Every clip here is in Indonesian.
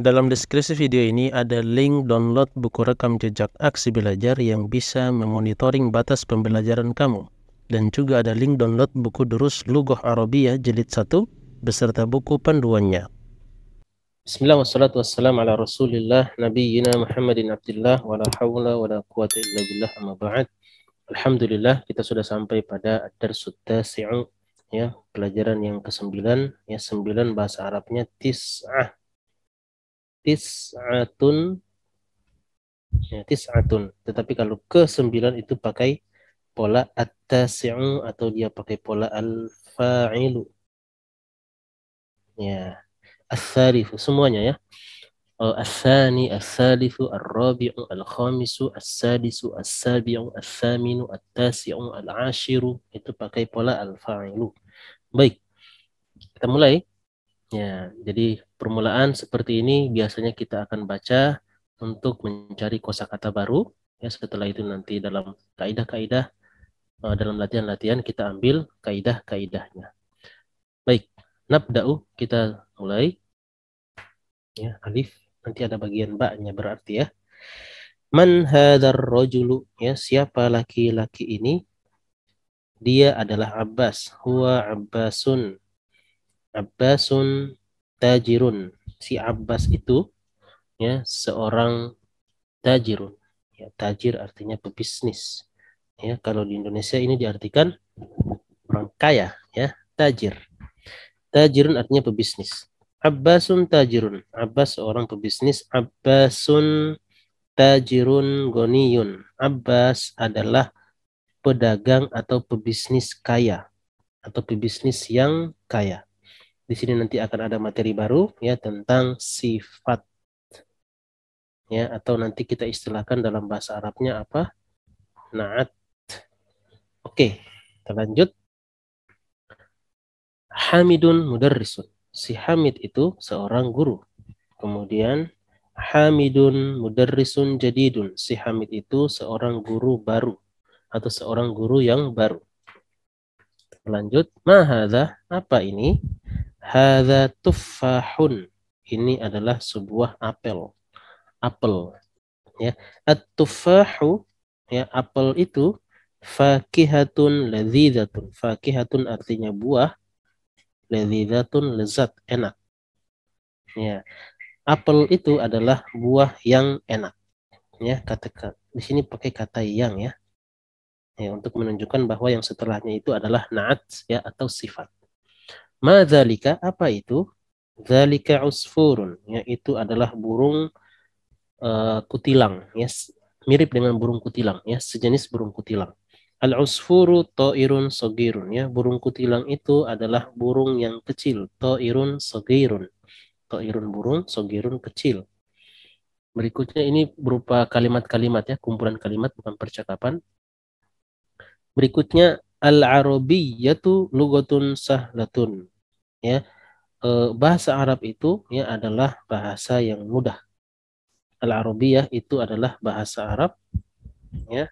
Dalam deskripsi video ini ada link download buku rekam jejak aksi belajar yang bisa memonitoring batas pembelajaran kamu. Dan juga ada link download buku Durus Lughah Arabiyah jilid 1 beserta buku panduannya. Bismillah wassalatu wassalamu ala rasulillah nabiyyina Muhammadin abdillah wa la hawla wa la quwata illa billah amma ba'd. Alhamdulillah kita sudah sampai pada ad-darsut tasi'u, ya, pelajaran yang ke-9, ya, 9 bahasa Arabnya tis'ah. Tis'atun, ya, tis'atun. Tetapi kalau ke-9 itu pakai pola at-tasi'u atau dia pakai pola al-fa'ilu. Ya, as-salifu semuanya, ya. As-sani, as-salifu, ar-rabi'u, al-khamisu, as-sadisu, as-sabi'u, as-saminu, at-tasi'u, al-ashiru, itu pakai pola al-fa'ilu. Baik, kita mulai. Ya, jadi permulaan seperti ini biasanya kita akan baca untuk mencari kosakata baru. Ya, setelah itu nanti dalam kaidah-kaidah, dalam latihan-latihan kita ambil kaidah-kaidahnya. Baik, nabda'u, kita mulai. Ya, alif, nanti ada bagian ba-nya berarti, ya. Man hadzal rajulu, ya, siapa laki-laki ini? Dia adalah Abbas. Huwa Abbasun. Abbasun tajirun. Si Abbas itu, ya, seorang tajirun. Ya, tajir artinya pebisnis. Ya, kalau di Indonesia ini diartikan orang kaya, ya, tajir. Tajirun artinya pebisnis. Abbasun tajirun. Abbas seorang pebisnis. Abbasun tajirun goniyun. Abbas adalah pedagang atau pebisnis kaya atau pebisnis yang kaya. Di sini nanti akan ada materi baru, ya, tentang sifat, ya, atau nanti kita istilahkan dalam bahasa Arabnya apa? Na'at. Oke, kita lanjut. Hamidun mudarrisun. Si Hamid itu seorang guru. Kemudian Hamidun mudarrisun jadidun. Si Hamid itu seorang guru baru atau seorang guru yang baru. Lanjut. Ma hadza? Apa ini? Hadza tuffahun. Ini adalah sebuah apel. Apel, ya. At-tuffahu, ya, apel itu fakihatun ladzidatun. Fakihatun artinya buah, ladzidatun lezat, enak. Ya, apel itu adalah buah yang enak. Ya, kata di sini pakai kata yang, ya. Ya, untuk menunjukkan bahwa yang setelahnya itu adalah na'at, ya, atau sifat. Ma dzalika, apa itu? Dzalika usfurun, ya, itu adalah burung kutilang, ya, mirip dengan burung kutilang, ya, sejenis burung kutilang. Al-usfuru ta'irun sogirun, ya, burung kutilang itu adalah burung yang kecil. Ta'irun sogirun. Ta'irun burung, sogirun kecil. Berikutnya ini berupa kalimat-kalimat, ya, kumpulan kalimat bukan percakapan. Berikutnya al-arabiyyatu lughatun sahlatun, ya. Bahasa Arab itu, ya, adalah bahasa yang mudah. Al-Arabiyah itu adalah bahasa Arab, ya.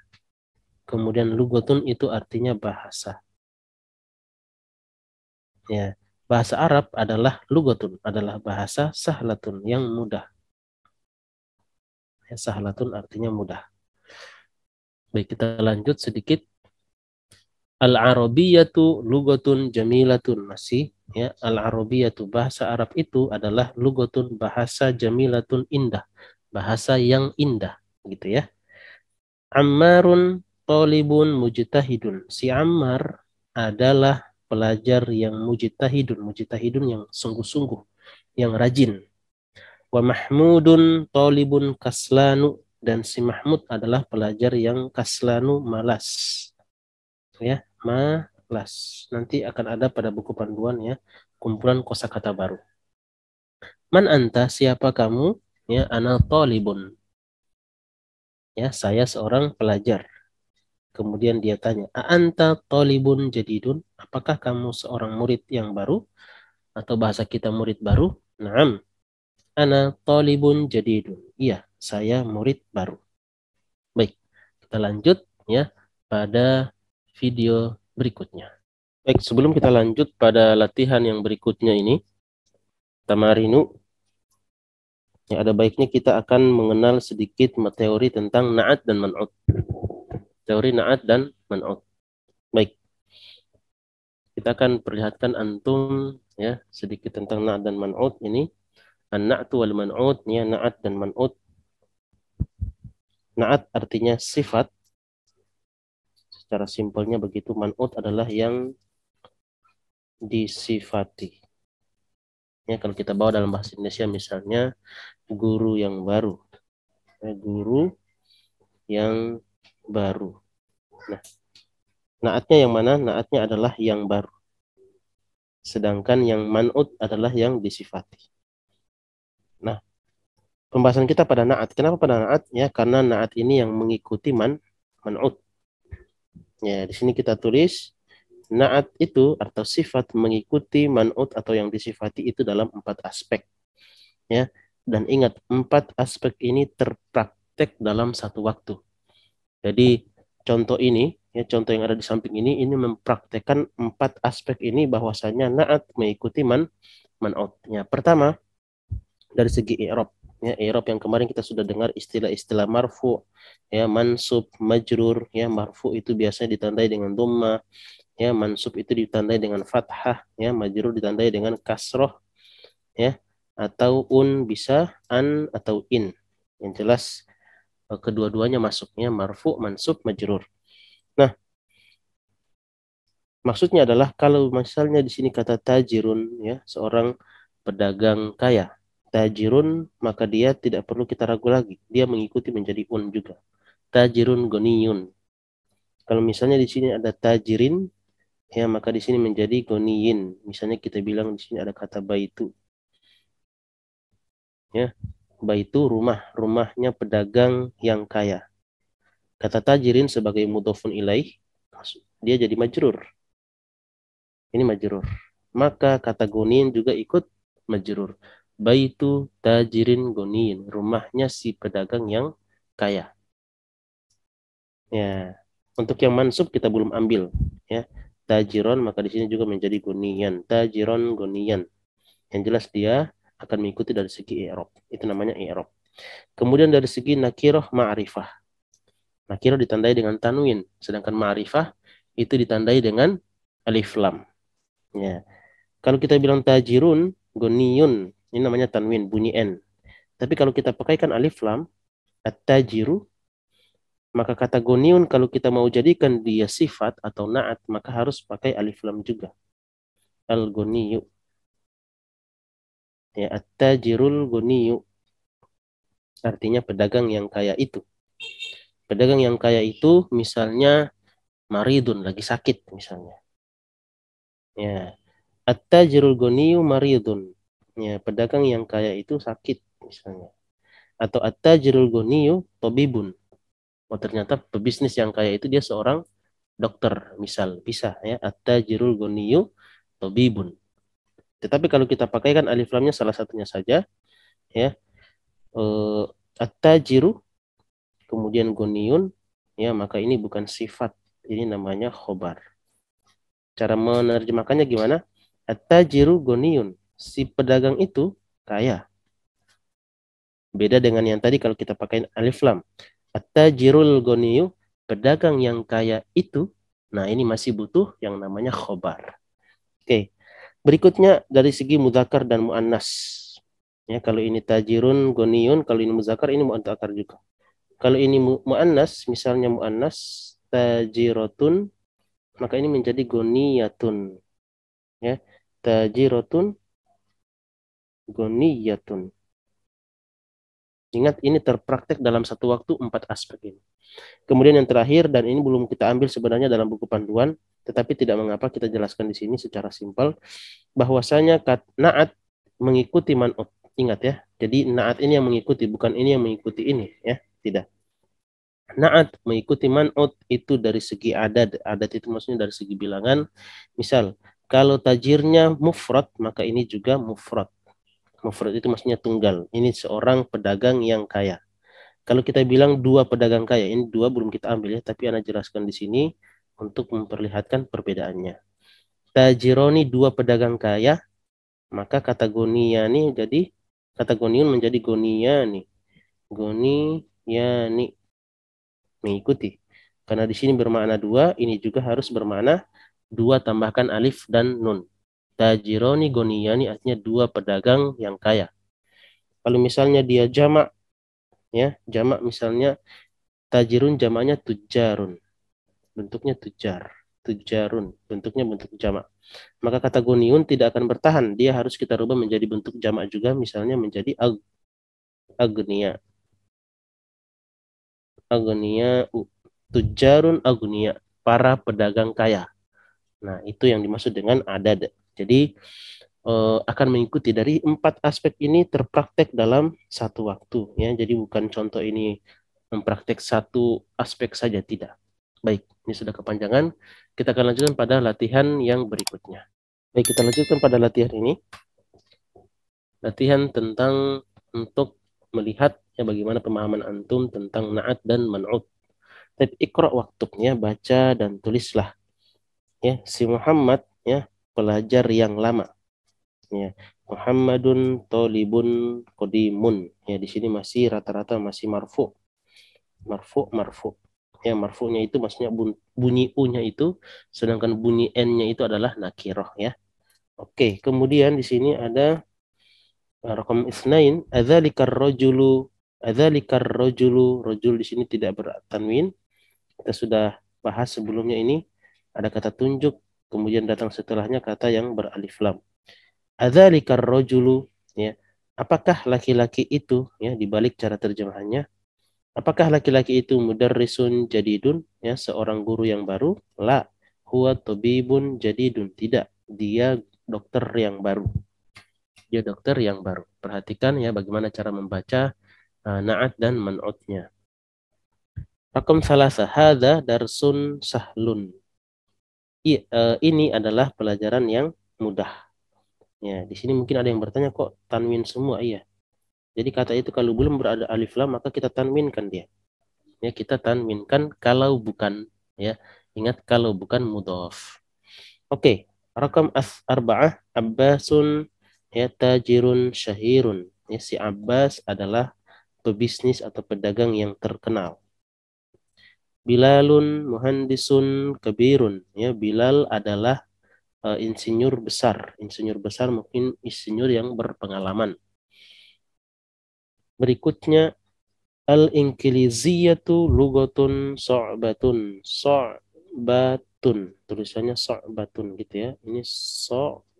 Kemudian lughatun itu artinya bahasa. Ya, bahasa Arab adalah lughatun, adalah bahasa sahlatun yang mudah. Ya, sahlatun artinya mudah. Baik, kita lanjut sedikit. Al-Arabiyatu lughatun jamilatun, masih, ya. Al-Arabiyatu bahasa Arab itu adalah lughatun, bahasa jamilatun, indah, bahasa yang indah, gitu, ya. Ammarun talibun mujtahidun. Si Ammar adalah pelajar yang mujtahidun. Mujtahidun yang sungguh-sungguh, yang rajin. Wa Mahmudun talibun kaslanu. Dan si Mahmud adalah pelajar yang kaslanu, malas. Ya, malas. Nanti akan ada pada buku panduan, ya, kumpulan kosakata baru. Man anta, siapa kamu? Ya, ana talibun. Ya, saya seorang pelajar. Kemudian dia tanya, anta talibun jadidun? Apakah kamu seorang murid yang baru? Atau bahasa kita murid baru? Naam, ana talibun jadidun. Iya, saya murid baru. Baik, kita lanjut, ya, pada video berikutnya. Baik, sebelum kita lanjut pada latihan yang berikutnya ini, tamarinu, Ya, ada baiknya kita akan mengenal sedikit teori tentang na'at dan man'ut. Teori na'at dan man'ut. Baik, kita akan perlihatkan antum ya sedikit tentang na'at dan man'ut ini. An-na'tu wal man'ut, ya na'at dan man'ut. Na'at artinya sifat. Secara simpelnya begitu, man'ut adalah yang disifati. Ya, kalau kita bawa dalam bahasa Indonesia misalnya guru yang baru. Ya, guru yang baru. Nah, naatnya yang mana? Naatnya adalah yang baru. Sedangkan yang man'ut adalah yang disifati. Nah, pembahasan kita pada naat. Kenapa pada naat? Ya, karena naat ini yang mengikuti man'ut. Ya, di sini kita tulis naat itu atau sifat mengikuti man'ut atau yang disifati itu dalam 4 aspek. Ya, dan ingat 4 aspek ini terpraktek dalam satu waktu. Jadi contoh ini, ya contoh yang ada di samping ini mempraktekkan 4 aspek ini bahwasanya naat mengikuti man'ut. Ya, pertama dari segi i'rab. Ya, i'rab yang kemarin kita sudah dengar istilah-istilah marfu, ya mansub, majrur. Ya, marfu itu biasanya ditandai dengan dhamma, ya mansub itu ditandai dengan fathah, ya majrur ditandai dengan kasroh, ya atau bisa an atau in. Yang jelas kedua-duanya masuknya marfu, mansub, majrur. Nah, maksudnya adalah kalau misalnya di sini kata tajirun, ya seorang pedagang kaya, tajirun, maka dia tidak perlu kita ragu lagi, dia mengikuti menjadi un juga. Tajirun goniyun. Kalau misalnya di sini ada tajirin, ya maka di sini menjadi goniyin. Misalnya kita bilang di sini ada kata baitu, ya baitu rumah, rumahnya pedagang yang kaya. Kata tajirin sebagai mudhofun ilaih, dia jadi majrur. Ini majrur. Maka kata goniyin juga ikut majrur. Baitu tajirin goniyin, rumahnya si pedagang yang kaya. Ya, untuk yang mansub kita belum ambil, ya. Tajiron maka di sini juga menjadi goniyan. Tajiron goniyan. Yang jelas dia akan mengikuti dari segi i'rab. Itu namanya i'rab. Kemudian dari segi nakirah ma'rifah. Nakirah ditandai dengan tanwin, sedangkan ma'rifah itu ditandai dengan alif lam. Ya. Kalau kita bilang tajirun, goniyun, ini namanya tanwin, bunyi n. Tapi kalau kita pakaikan alif lam, at-tajiru, maka kata goniun kalau kita mau jadikan dia sifat atau naat, maka harus pakai alif lam juga. Al-goniyu. Ya, at-tajirul goniyu. Artinya pedagang yang kaya itu. Pedagang yang kaya itu misalnya maridun, lagi sakit misalnya. Ya, at-tajirul goniyu maridun. Ya, pedagang yang kaya itu sakit misalnya. Atau at-tajirul goniyu tabibun. Oh, ternyata pebisnis yang kaya itu dia seorang dokter, misal bisa ya at-tajirul goniyu tabibun. Tetapi kalau kita pakaikan alif lamnya salah satunya saja, ya at-tajiru kemudian goniyun, ya maka ini bukan sifat, ini namanya khobar. Cara menerjemahkannya gimana? At-tajiru goniyun, si pedagang itu kaya. Beda dengan yang tadi kalau kita pakai alif lam. At-tajirul goniyu, pedagang yang kaya itu, nah ini masih butuh yang namanya khobar. Oke. Berikutnya dari segi mudzakkar dan muannas. Ya, kalau ini tajirun goniyun, kalau ini mudzakkar ini muannas juga. Kalau ini muannas, misalnya muannas tajirotun, maka ini menjadi goniyatun. Ya, tajirotun goniyatun. Ingat ini terpraktek dalam satu waktu 4 aspek ini. Kemudian yang terakhir, dan ini belum kita ambil sebenarnya dalam buku panduan, tetapi tidak mengapa kita jelaskan di sini secara simpel, bahwasanya naat mengikuti man'ut. Ingat ya, jadi naat ini yang mengikuti, bukan ini yang mengikuti ini ya, tidak. Naat mengikuti man'ut itu dari segi adat, adat itu maksudnya dari segi bilangan. Misal, kalau tajirnya mufrad, maka ini juga mufrad. Mufrad itu maksudnya tunggal. Ini seorang pedagang yang kaya. Kalau kita bilang 2 pedagang kaya, ini 2 belum kita ambil ya, tapi Ana jelaskan di sini untuk memperlihatkan perbedaannya. Tajironi 2 pedagang kaya, maka kata goniyani jadi Kata goniun menjadi goniyani. Goniyani. Mengikuti. Karena di sini bermakna dua, ini juga harus bermakna dua tambahkan alif dan nun. Tajironi goniyani artinya dua pedagang yang kaya. Kalau misalnya dia jamak, ya jamak misalnya tajirun jamaknya tujarun, bentuknya tujar, tujarun, bentuknya bentuk jamak. Maka kata goniun tidak akan bertahan, dia harus kita rubah menjadi bentuk jamak juga, misalnya menjadi agnia, agnia, tujarun agnia, para pedagang kaya. Nah, itu yang dimaksud dengan adad. Jadi akan mengikuti dari 4 aspek ini terpraktek dalam satu waktu, ya. Jadi bukan contoh ini mempraktek satu aspek saja, tidak. Baik, ini sudah kepanjangan. Kita akan lanjutkan pada latihan yang berikutnya. Baik, kita lanjutkan pada latihan ini. Latihan tentang untuk melihat ya bagaimana pemahaman antum tentang na'at dan man'ut. Tapi ikra waktunya, baca dan tulislah. Ya, si Muhammad ya pelajar yang lama. Ya, Muhammadun tolibun qadimun. Ya, di sini masih rata-rata masih marfu. Marfu. Ya, marfu'nya itu maksudnya bunyi u-nya itu, sedangkan bunyi n-nya itu adalah nakiroh ya. Oke, kemudian di sini ada raqam isnain, adzalikar rajulu, rajul di sini tidak bertanwin. Kita sudah bahas sebelumnya ini, ada kata tunjuk, kemudian datang setelahnya kata yang beralif lam. Adzalikar rajulu, ya. Apakah laki-laki itu, ya, dibalik cara terjemahannya. Apakah laki-laki itu mudarrisun jadidun, ya, seorang guru yang baru? La, huwa tabibun jadidun. Tidak, dia dokter yang baru. Dia dokter yang baru. Perhatikan ya bagaimana cara membaca na'at dan man'utnya. Raqam salasa, hadza darsun sahlun. Ini adalah pelajaran yang mudah. Ya, di sini mungkin ada yang bertanya kok tanwin semua? Iya. Jadi kata itu kalau belum berada alif lam maka kita tanwinkan dia. Ya, kita tanwinkan kalau bukan, ya. Ingat kalau bukan mudhaf. Oke, rakam arba'ah, Abbasun ya tajirun syahirun. Ya, si Abbas adalah pebisnis atau pedagang yang terkenal. Bilalun muhandisun kabirun. Ya, Bilal adalah insinyur besar. Insinyur besar mungkin insinyur yang berpengalaman. Berikutnya al-inkiliziyatu lugatun so'batun. So'batun. Tulisannya so'batun gitu ya. Ini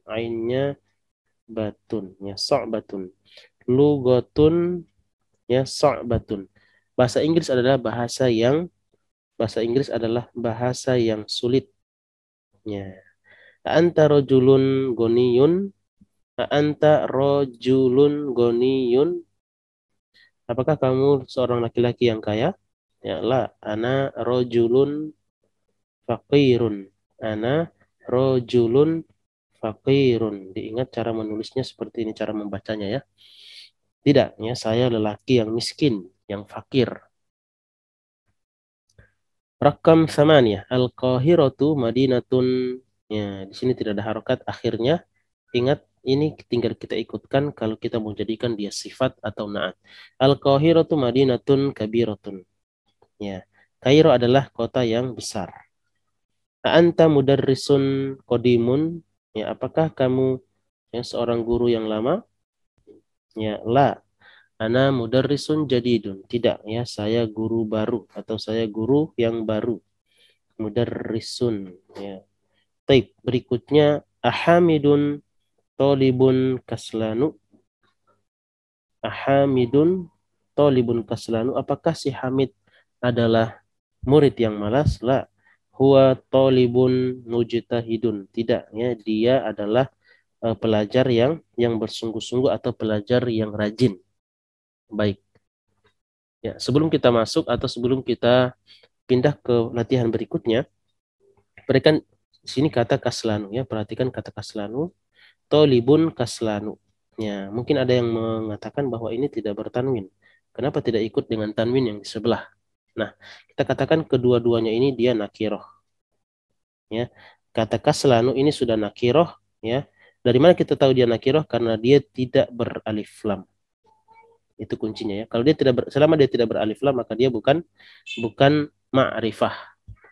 ainnya batun. Ya, so'batun. Lugatun ya so'batun. Bahasa Inggris adalah bahasa yang sulit. Ya. Anta rojulun goniyun. Anta rojulun goniyun. Apakah kamu seorang laki-laki yang kaya? Ya, la. Ana rojulun faqirun. Ana rojulun faqirun. Diingat cara menulisnya seperti ini, cara membacanya ya. Tidak, ya, saya lelaki yang miskin, yang fakir. Rakam samaniyah, Al-Qahiratu Madinatun. Ya, di sini tidak ada harokat akhirnya. Ingat, ini tinggal kita ikutkan kalau kita mau jadikan dia sifat atau naat. Al-Qahiratu Madinatun Kabiratun. Ya, Kairo adalah kota yang besar. Anta mudarrisun qadimun. Ya, apakah kamu yang seorang guru yang lama? Ya, la. Ana mudarrisun jadidun. Tidak, ya, saya guru baru atau saya guru yang baru. Mudarrisun, ya. Taib, berikutnya ahamidun tolibun kaslanu. Ahamidun tolibun kaslanu. Apakah si Hamid adalah murid yang malas? La. Huwa tolibun mujtahidun. Tidak, ya, dia adalah pelajar yang bersungguh-sungguh atau pelajar yang rajin. Baik. Ya, sebelum kita masuk atau sebelum kita pindah ke latihan berikutnya, berikan sini kata kaslanu ya, perhatikan kata kaslanu, tolibun kaslanu. Ya, mungkin ada yang mengatakan bahwa ini tidak bertanwin. Kenapa tidak ikut dengan tanwin yang di sebelah? Nah, kita katakan kedua-duanya ini dia nakiroh. Ya, kata kaslanu ini sudah nakiroh. Ya, dari mana kita tahu dia nakiroh? Karena dia tidak beralif lam. Itu kuncinya ya. Kalau dia selama dia tidak beralif lam, maka dia bukan ma'rifah.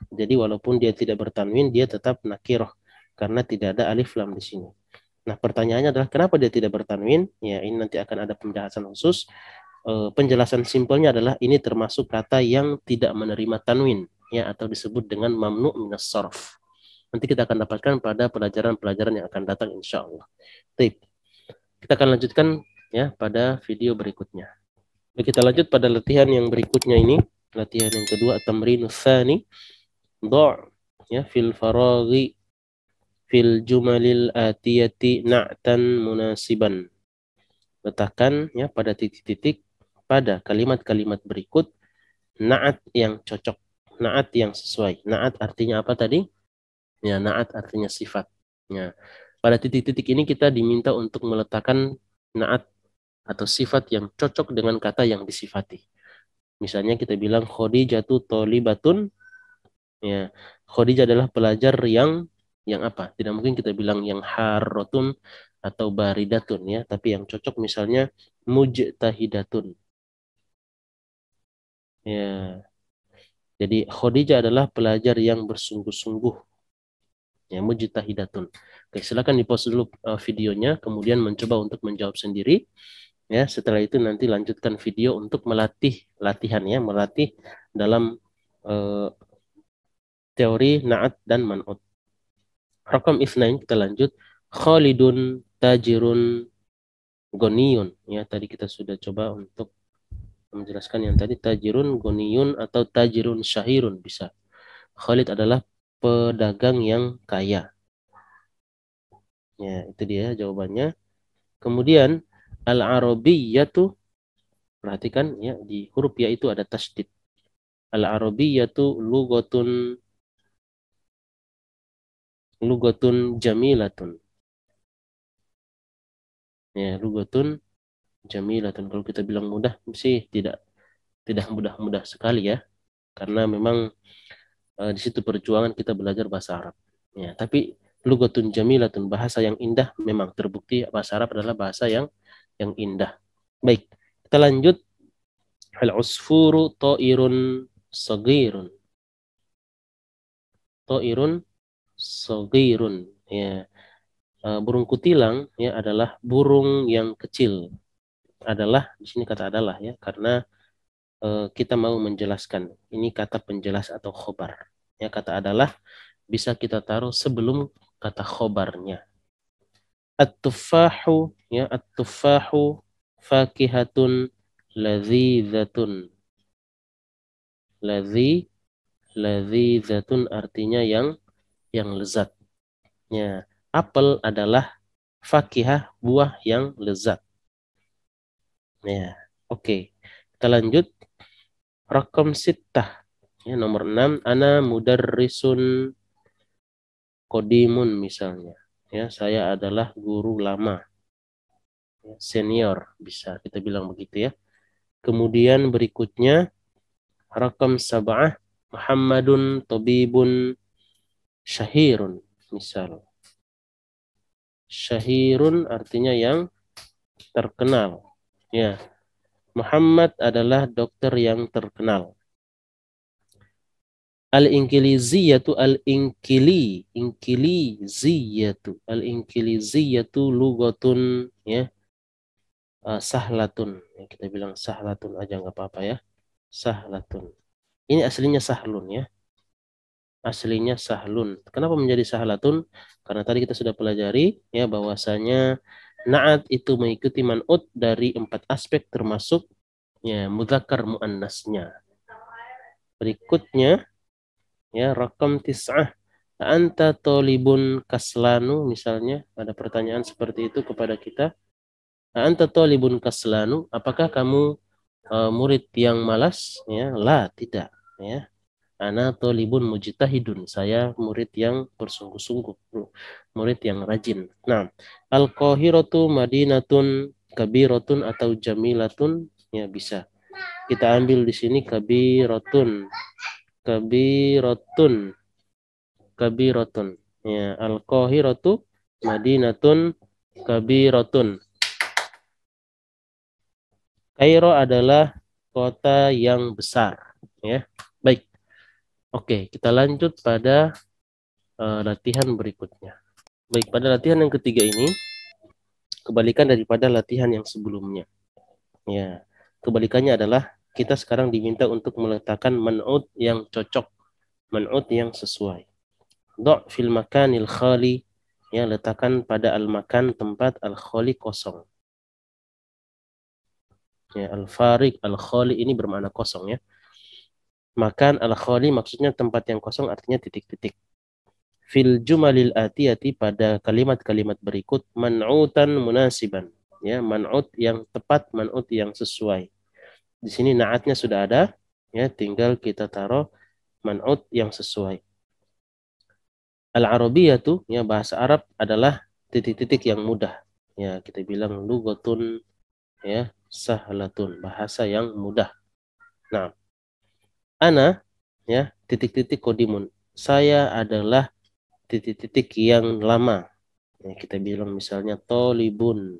Jadi walaupun dia tidak bertanwin, dia tetap nakiroh karena tidak ada alif lam di sini. Nah, pertanyaannya adalah kenapa dia tidak bertanwin? Ya, ini nanti akan ada penjelasan khusus. Penjelasan simpelnya adalah ini termasuk kata yang tidak menerima tanwin, ya, atau disebut dengan mamnu minas sarf. Nanti kita akan dapatkan pada pelajaran-pelajaran yang akan datang insya Allah. Baik, kita akan lanjutkan ya pada video berikutnya. Baik, kita lanjut pada latihan yang berikutnya ini. Latihan yang kedua, at-tamrinus tsani. Do' ya fil faraghi fil jumalil atiyati na'tan munasiban. Letakkan ya pada titik-titik pada kalimat-kalimat berikut na'at yang cocok, na'at yang sesuai. Na'at artinya apa tadi? Ya, na'at artinya sifat. Ya. Pada titik-titik ini kita diminta untuk meletakkan na'at atau sifat yang cocok dengan kata yang disifati. Misalnya kita bilang Khadijatu tholibatun, ya. Khadijah adalah pelajar yang apa? Tidak mungkin kita bilang yang harrotun atau baridatun ya, tapi yang cocok misalnya mujtahidatun. Ya. Jadi Khadijah adalah pelajar yang bersungguh-sungguh. Ya, mujtahidatun. Oke, silakan di-pause dulu videonya, kemudian mencoba untuk menjawab sendiri. Ya, setelah itu nanti lanjutkan video untuk melatih latihan ya, melatih dalam teori na'at dan man'ut. Rakam isnain kita lanjut. Khalidun tajirun goniyun. Ya, tadi kita sudah coba untuk menjelaskan yang tadi tajirun goniyun atau tajirun syahirun bisa. Khalid adalah pedagang yang kaya. Ya, itu dia jawabannya. Kemudian al-arabiyyatu, perhatikan ya di huruf ya itu ada tasydid. Al-arabiyyatu lugatun jamilatun. Ya, lugatun jamilatun. Kalau kita bilang mudah sih tidak mudah-mudah sekali ya. Karena memang di situ perjuangan kita belajar bahasa Arab. Ya, tapi lugatun jamilatun, bahasa yang indah, memang terbukti bahasa Arab adalah bahasa yang indah. Baik, kita lanjut. Al-usfuru ta'irun sagirun. Ta'irun sagirun. Ya, burung kutilang ya adalah burung yang kecil. Adalah di sini kata adalah ya, karena kita mau menjelaskan. Ini kata penjelas atau khobar. Ya, kata adalah bisa kita taruh sebelum kata khobarnya. At-tufahu ya, at-tufahu fakihatun ladzidzatun. Ladzidzatun artinya yang lezat. Ya, apel adalah fakihah, buah yang lezat. Ya, oke. Kita lanjut. Rakam sittah. Ya, nomor 6, ana mudarrisun qadimun misalnya. Ya, saya adalah guru lama. Ya, senior bisa kita bilang begitu ya. Kemudian berikutnya rakam sab'ah, Muhammadun tabibun syahirun misal. Syahirun artinya yang terkenal. Ya, Muhammad adalah dokter yang terkenal. Al-inkiliziyatu al-inkiliziyatu lugatun ya, sahlatun. Ya, kita bilang sahlatun aja nggak apa-apa ya. Sahlatun. Ini aslinya sahlun ya. Aslinya sahlun. Kenapa menjadi sahlatun? Karena tadi kita sudah pelajari ya bahwasanya na'at itu mengikuti man'ut dari 4 aspek termasuk ya mudzakkar muannasnya. Berikutnya ya rakam tis'ah. Anta tolibun kaslanu misalnya ada pertanyaan seperti itu kepada kita. Anta tolibun kaslanu, apakah kamu murid yang malas? Ya, la, tidak ya. Ana tolibun mujtahidun, saya murid yang bersungguh-sungguh, murid yang rajin. Nah, al-Qahiratu madinatun kabiratun atau jamilatun ya bisa. Kita ambil di sini kabiratun. Kabiratun. Kabiratun. Ya, al-Qahiratu madinatun kabiratun. Kairo adalah kota yang besar. Ya, baik. Oke, kita lanjut pada latihan berikutnya. Baik, pada latihan yang ketiga ini, kebalikan daripada latihan yang sebelumnya. Ya, kebalikannya adalah kita sekarang diminta untuk meletakkan man'ut yang cocok, man'ut yang sesuai. Do' fil makanil khali, ya, letakkan pada al-makan tempat al-khali kosong. Ya, al-farik, al-khali ini bermakna kosong ya. Makan al-khali maksudnya tempat yang kosong artinya titik-titik. Fil jumalil atiyati pada kalimat-kalimat berikut man'utan munasiban. Ya, man'ut yang tepat, man'ut yang sesuai. Di sini naatnya sudah ada, ya, tinggal kita taruh man'ut yang sesuai. Al-Arabiyatu, ya, bahasa Arab adalah titik-titik yang mudah. Ya, kita bilang lugatun, ya, sahlatun, bahasa yang mudah. Nah, ana, ya, titik-titik kodimun. Saya adalah titik-titik yang lama. Ya, kita bilang misalnya tolibun,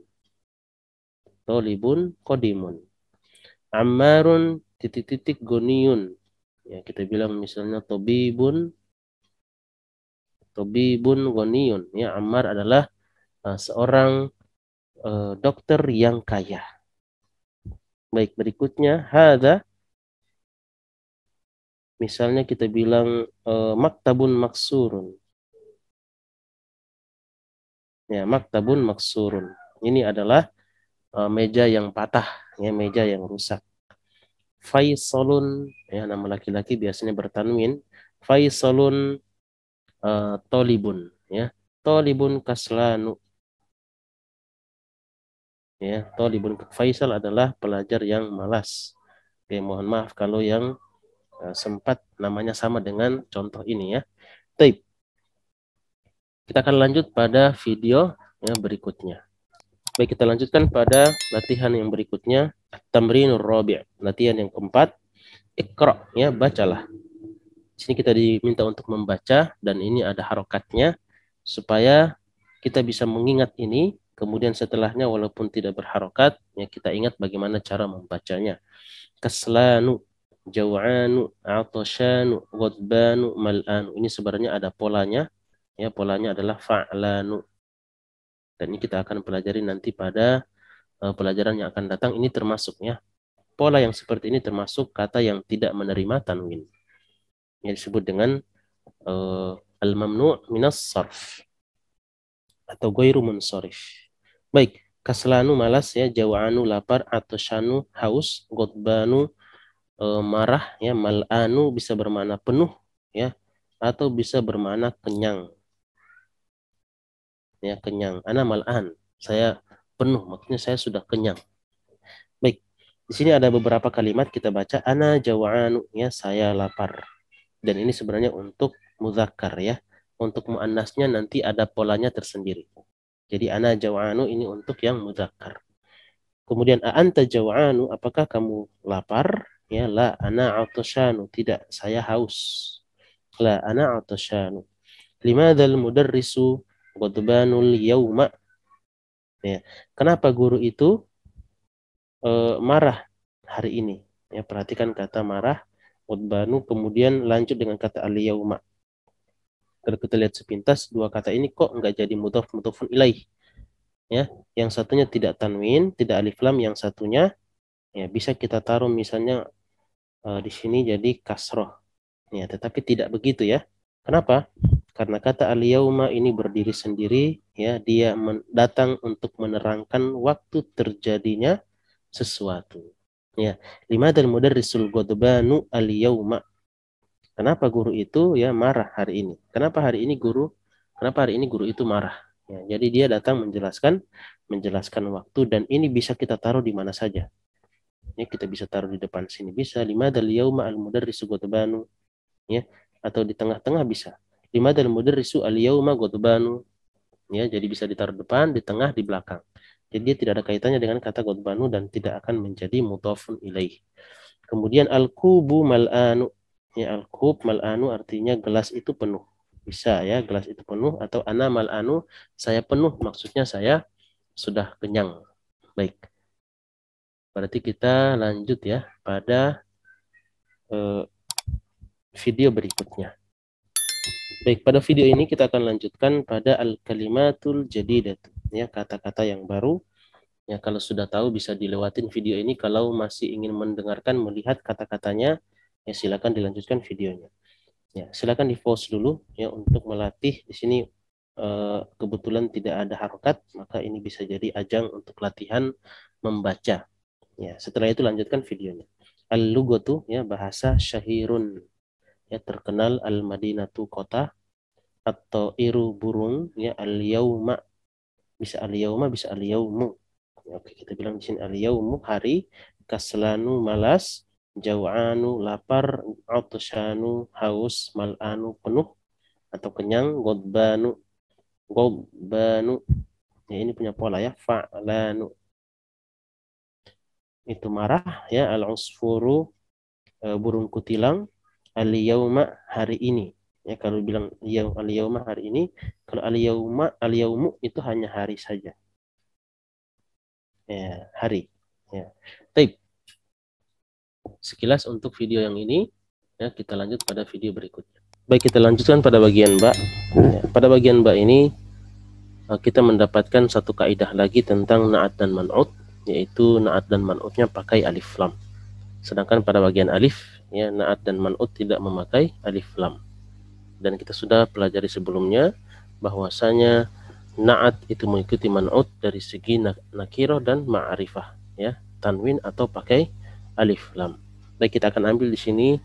tolibun kodimun. Ammarun titik-titik goniun. Ya, kita bilang misalnya tobibun, tobibun goniun. Ya, Ammar adalah seorang dokter yang kaya. Baik, berikutnya hada, misalnya kita bilang maktabun maksurun. Ya, maktabun maksurun. Ini adalah meja yang patah, ya, meja yang rusak. Faisalun, ya, nama laki-laki biasanya bertanwin. Faisalun tolibun, ya. Tolibun kaslanu, ya. Tolibun Faisal adalah pelajar yang malas. Oke, mohon maaf kalau yang sempat namanya sama dengan contoh ini ya. Tape. Kita akan lanjut pada video yang berikutnya. Baik, kita lanjutkan pada latihan yang berikutnya. Tamrinur Rabi', latihan yang keempat. Iqra, ya, bacalah. Di sini kita diminta untuk membaca dan ini ada harokatnya supaya kita bisa mengingat ini, kemudian setelahnya walaupun tidak berharokat, ya, kita ingat bagaimana cara membacanya. Kaslanu, jaw'anu, atoshanu, ghadbanu, mal'anu. Ini sebenarnya ada polanya. Ya, polanya adalah fa'lanu. Dan ini kita akan pelajari nanti pada pelajaran yang akan datang. Ini termasuk, ya. Pola yang seperti ini termasuk kata yang tidak menerima tanwin. Yang disebut dengan al-mamnu' minas sarf atau ghairu munsharif. Baik, kaslanu malas, ya, jaw'anu lapar, atoshanu haus, ghadbanu marah, ya, mal'anu bisa bermakna penuh, ya, atau bisa bermakna kenyang, ya, kenyang. Ana mal'an, saya penuh, maksudnya saya sudah kenyang. Baik, di sini ada beberapa kalimat kita baca. Ana jaw'anu, ya, saya lapar. Dan ini sebenarnya untuk muzakkar, ya. Untuk muannasnya nanti ada polanya tersendiri. Jadi ana jaw'anu ini untuk yang muzakkar. Kemudian anta jaw'anu, apakah kamu lapar? Ya, la ana atashanu, tidak, saya haus. La ana atashanu. Limadal mudarrisu ghadbanul yawma. Ya, kenapa guru itu marah hari ini? Ya, perhatikan kata marah, ghadbanu, kemudian lanjut dengan kata al-yawma. Kalau kita lihat sepintas, dua kata ini kok nggak jadi mudhaf mudhafun ilaih. Ya, yang satunya tidak tanwin, tidak alif lam, yang satunya, ya, bisa kita taruh misalnya di sini jadi kasroh. Ya, tetapi tidak begitu ya. Kenapa? Karena kata al-yauma ini berdiri sendiri, ya, dia datang untuk menerangkan waktu terjadinya sesuatu. Ya, limadal mudarrisul ghadbanu al-yauma. Kenapa guru itu, ya, marah hari ini? Kenapa hari ini guru itu marah? Ya, jadi dia datang menjelaskan waktu, dan ini bisa kita taruh di mana saja. Ya, kita bisa taruh di depan sini bisa, limadal yauma al-mudarrisu ghadbanu, ya, atau di tengah-tengah bisa. Limadal mudarrisu al-yauma ghadbanu, ya, jadi bisa ditaruh depan, di tengah, di belakang. Jadi dia tidak ada kaitannya dengan kata ghadbanu dan tidak akan menjadi mudhafun ilaih. Kemudian al-kubu mal'anu. Ya, al-kub mal'anu artinya gelas itu penuh. Bisa, ya, gelas itu penuh, atau ana mal'anu, saya penuh, maksudnya saya sudah kenyang. Baik. Berarti kita lanjut ya pada video berikutnya. Baik, pada video ini kita akan lanjutkan pada al-kalimatul jadidatu, ya, kata-kata yang baru. Ya, kalau sudah tahu bisa dilewatin video ini. Kalau masih ingin mendengarkan, melihat kata-katanya, ya silakan dilanjutkan videonya. Ya, silakan di-pause dulu ya untuk melatih. Di sini kebetulan tidak ada harokat, maka ini bisa jadi ajang untuk latihan membaca. Ya, setelah itu lanjutkan videonya. Al-lugatu, ya, bahasa syahirun, ya, terkenal. Al-madinatu, kota. Atau iru, burung, ya, al-yauma, bisa al-yauma, bisa al-yaumu. Oke, kita bilang di sini al-yaumu, hari. Kaslanu, malas. Jau'anu, lapar. Autushanu, haus. Mal'anu, penuh atau kenyang. Godbanu, godbanu, ya, ini punya pola ya. Fa'lanu, itu marah ya. Al-usfuru, burung kutilang. Al-yauma, hari ini. Ya, kalau bilang al-yauma, hari ini. Kalau al-yauma, al-yaumu itu hanya hari saja. Ya, hari. Ya. Baik. Sekilas untuk video yang ini, ya, kita lanjut pada video berikutnya. Baik, kita lanjutkan pada bagian ba. Ya, pada bagian ba ini kita mendapatkan satu kaidah lagi tentang naat dan man'ut, yaitu naat dan man'utnya pakai alif lam. Sedangkan pada bagian alif, ya, naat dan man'ut tidak memakai alif lam. Dan kita sudah pelajari sebelumnya bahwasanya naat itu mengikuti man'ut dari segi nakiroh dan ma'rifah, ya, tanwin atau pakai alif lam. Baik, kita akan ambil di sini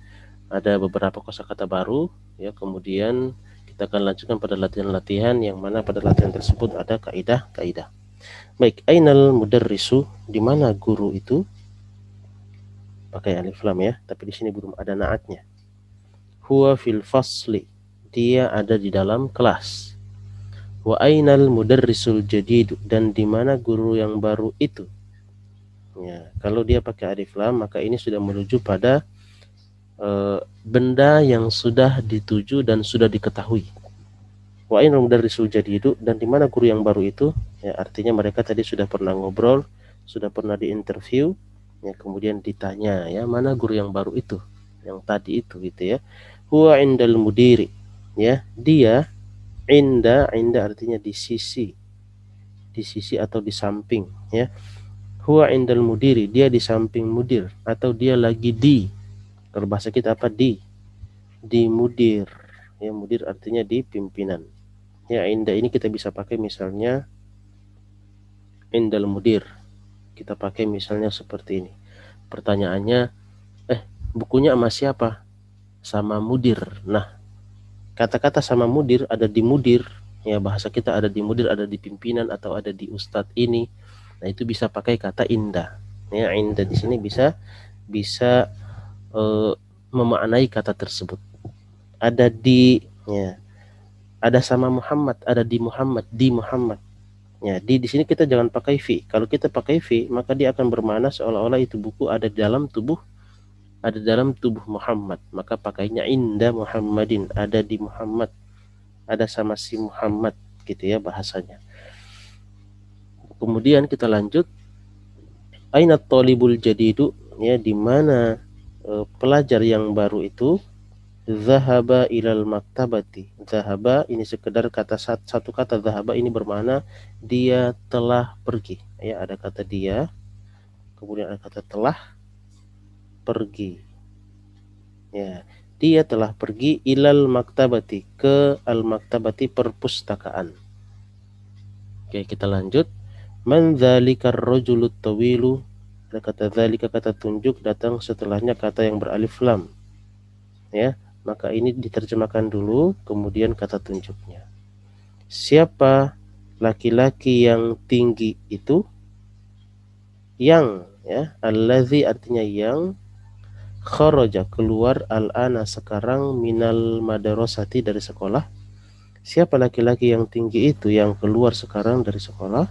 ada beberapa kosakata baru, ya, kemudian kita akan lanjutkan pada latihan-latihan yang mana pada latihan tersebut ada kaidah-kaidah. Baik, ainal mudarrisu, di mana guru itu? Pakai alif lam ya, tapi di sini belum ada naatnya. Huwa fil fasli, dia ada di dalam kelas. Wa ainal mudarrisul jadid, dan di mana guru yang baru itu? Ya, kalau dia pakai alif lam maka ini sudah menuju pada benda yang sudah dituju dan sudah diketahui. Wa ainal mudarrisul jadid, dan di mana guru yang baru itu? Ya, artinya mereka tadi sudah pernah ngobrol, sudah pernah diinterview, ya, kemudian ditanya, ya, mana guru yang baru itu, yang tadi itu, gitu ya. Huwa indal mudiri, ya, dia. Inda artinya di sisi atau di samping, ya. Huwa indal mudiri, dia di samping mudir, atau dia lagi di, kalau bahasa kita apa, di mudir, ya, mudir artinya di pimpinan, ya. Inda ini kita bisa pakai misalnya indal mudir, kita pakai misalnya seperti ini. Pertanyaannya, bukunya sama siapa? Sama mudir. Nah, kata-kata sama mudir ada di mudir, ya, bahasa kita ada di mudir, ada di pimpinan, atau ada di ustadz ini. Nah, itu bisa pakai kata inda. Ya, inda di sini bisa memaknai kata tersebut. Ada di, ya, ada sama Muhammad, ada di Muhammad, di Muhammad. Ya, di sini kita jangan pakai fi. Kalau kita pakai fi, maka dia akan bermakna seolah-olah itu buku ada dalam tubuh Muhammad. Maka pakainya inda Muhammadin, ada di Muhammad, ada sama si Muhammad, gitu ya bahasanya. Kemudian kita lanjut. Aina thalibul jadidu, ya, di mana pelajar yang baru itu? Zahaba ilal maktabati. Zahaba ini sekedar kata, satu kata zahaba ini bermakna dia telah pergi. Ya, ada kata dia, kemudian ada kata telah pergi. Ya, dia telah pergi ilal maktabati, ke al maktabati, perpustakaan. Oke, kita lanjut. Man dzalikar rajulut tawilu. Ada kata dzalika, kata tunjuk, datang setelahnya kata yang beralif lam. Ya, maka ini diterjemahkan dulu, kemudian kata tunjuknya. Siapa laki-laki yang tinggi itu? Yang, ya, allazi artinya yang, kharaja keluar, al-ana sekarang, minal madarasati dari sekolah. Siapa laki-laki yang tinggi itu yang keluar sekarang dari sekolah?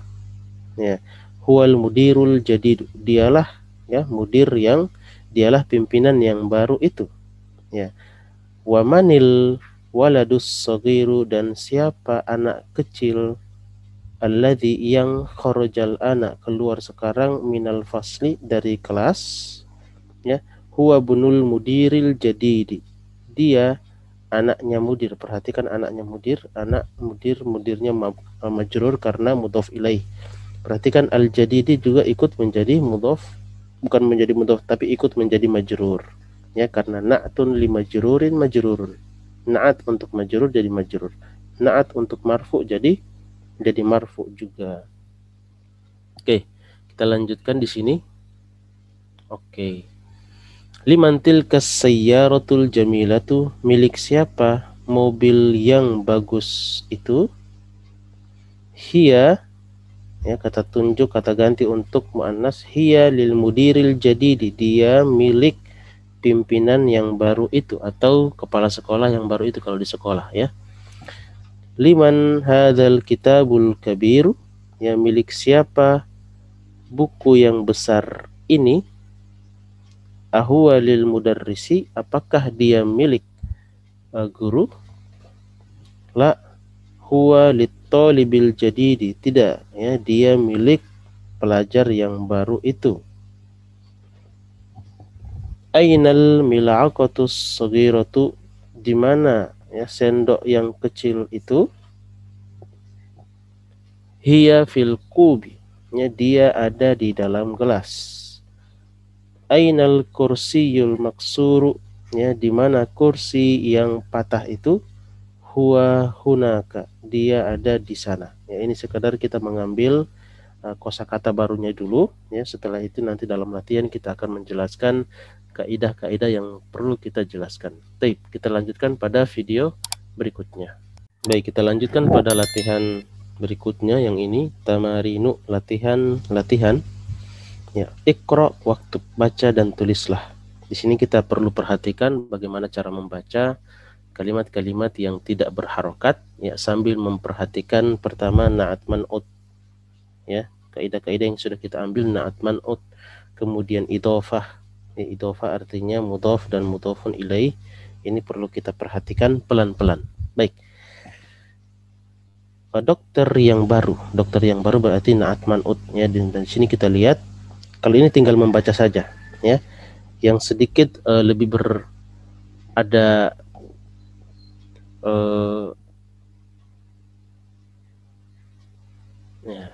Ya, huwal mudirul jadid, dialah, ya, mudir yang, dialah pimpinan yang baru itu, ya. Wa manil waladus sagiru, dan siapa anak kecil alladzi yang kharajal ana keluar sekarang minal fasli dari kelas, ya, huwa bunul mudiril jadidi, dia anaknya mudir. Perhatikan anaknya mudir, anak mudir, mudirnya majrur karena mudhof ilaih. Perhatikan al-jadidi juga ikut menjadi mudhof, bukan menjadi mudhof tapi ikut menjadi majrur, ya, karena na'tun li majrurin majrurun. Na'at untuk majrur jadi majrur, na'at untuk marfu jadi marfu juga. Oke, kita lanjutkan di sini. Oke. Liman tilkas sayyaratul jamilatu, milik siapa mobil yang bagus itu? Hiya, ya, kata tunjuk, kata ganti untuk muannas, hiya lil mudiril jadidi, dia milik pimpinan yang baru itu atau kepala sekolah yang baru itu kalau di sekolah, ya. Liman hadzal kitabul kabir, ya, milik siapa buku yang besar ini? Ahuwa lil mudarrisi, apakah dia milik guru? La, huwa lit talibil jadidi, tidak, ya, dia milik pelajar yang baru itu. Ainal mil'aqatus saghiratu, di mana, ya, sendok yang kecil itu? Hiya fil qubi, ya, dia ada di dalam gelas. Ainal kursiyul maksuru, ya, di mana kursi yang patah itu? Huwa hunaka, dia ada di sana. Ya, ini sekadar kita mengambil kosakata barunya dulu, ya. Setelah itu nanti dalam latihan kita akan menjelaskan kaidah-kaidah yang perlu kita jelaskan. Baik, kita lanjutkan pada video berikutnya. Baik, kita lanjutkan pada latihan berikutnya yang ini, tamarinu, latihan. Ya, iqra waktu, baca dan tulislah. Di sini kita perlu perhatikan bagaimana cara membaca kalimat-kalimat yang tidak berharokat, ya, sambil memperhatikan pertama na'at man'ut, ya, kaidah-kaidah yang sudah kita ambil, na'at man'ut, kemudian idhofah, ya, idhofah artinya mudhof dan mudhofun ilaih, ini perlu kita perhatikan pelan-pelan. Baik, dokter yang baru berarti na'at man'ut, ya, dan sini kita lihat. Kalau ini tinggal membaca saja, ya. Yang sedikit lebih ada ya,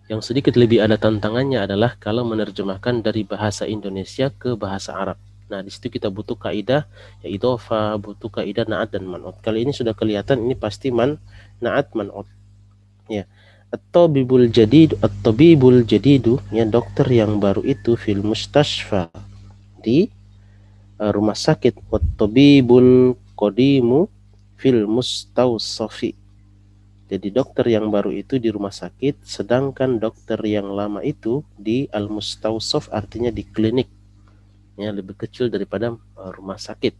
yang sedikit lebih ada tantangannya adalah kalau menerjemahkan dari bahasa Indonesia ke bahasa Arab. Nah, di situ kita butuh kaidah, ya, idhofah, butuh kaidah na'at dan man'ut. Kali ini sudah kelihatan, ini pasti na'at man'ut, ya. At-tabibul jadidu, ya, dokter yang baru itu, fil mustashfa, di rumah sakit. Wat-tabibul qadimu fil mustawsafi, jadi dokter yang baru itu di rumah sakit, sedangkan dokter yang lama itu di al-mustawsaf, artinya di klinik, ya, lebih kecil daripada rumah sakit.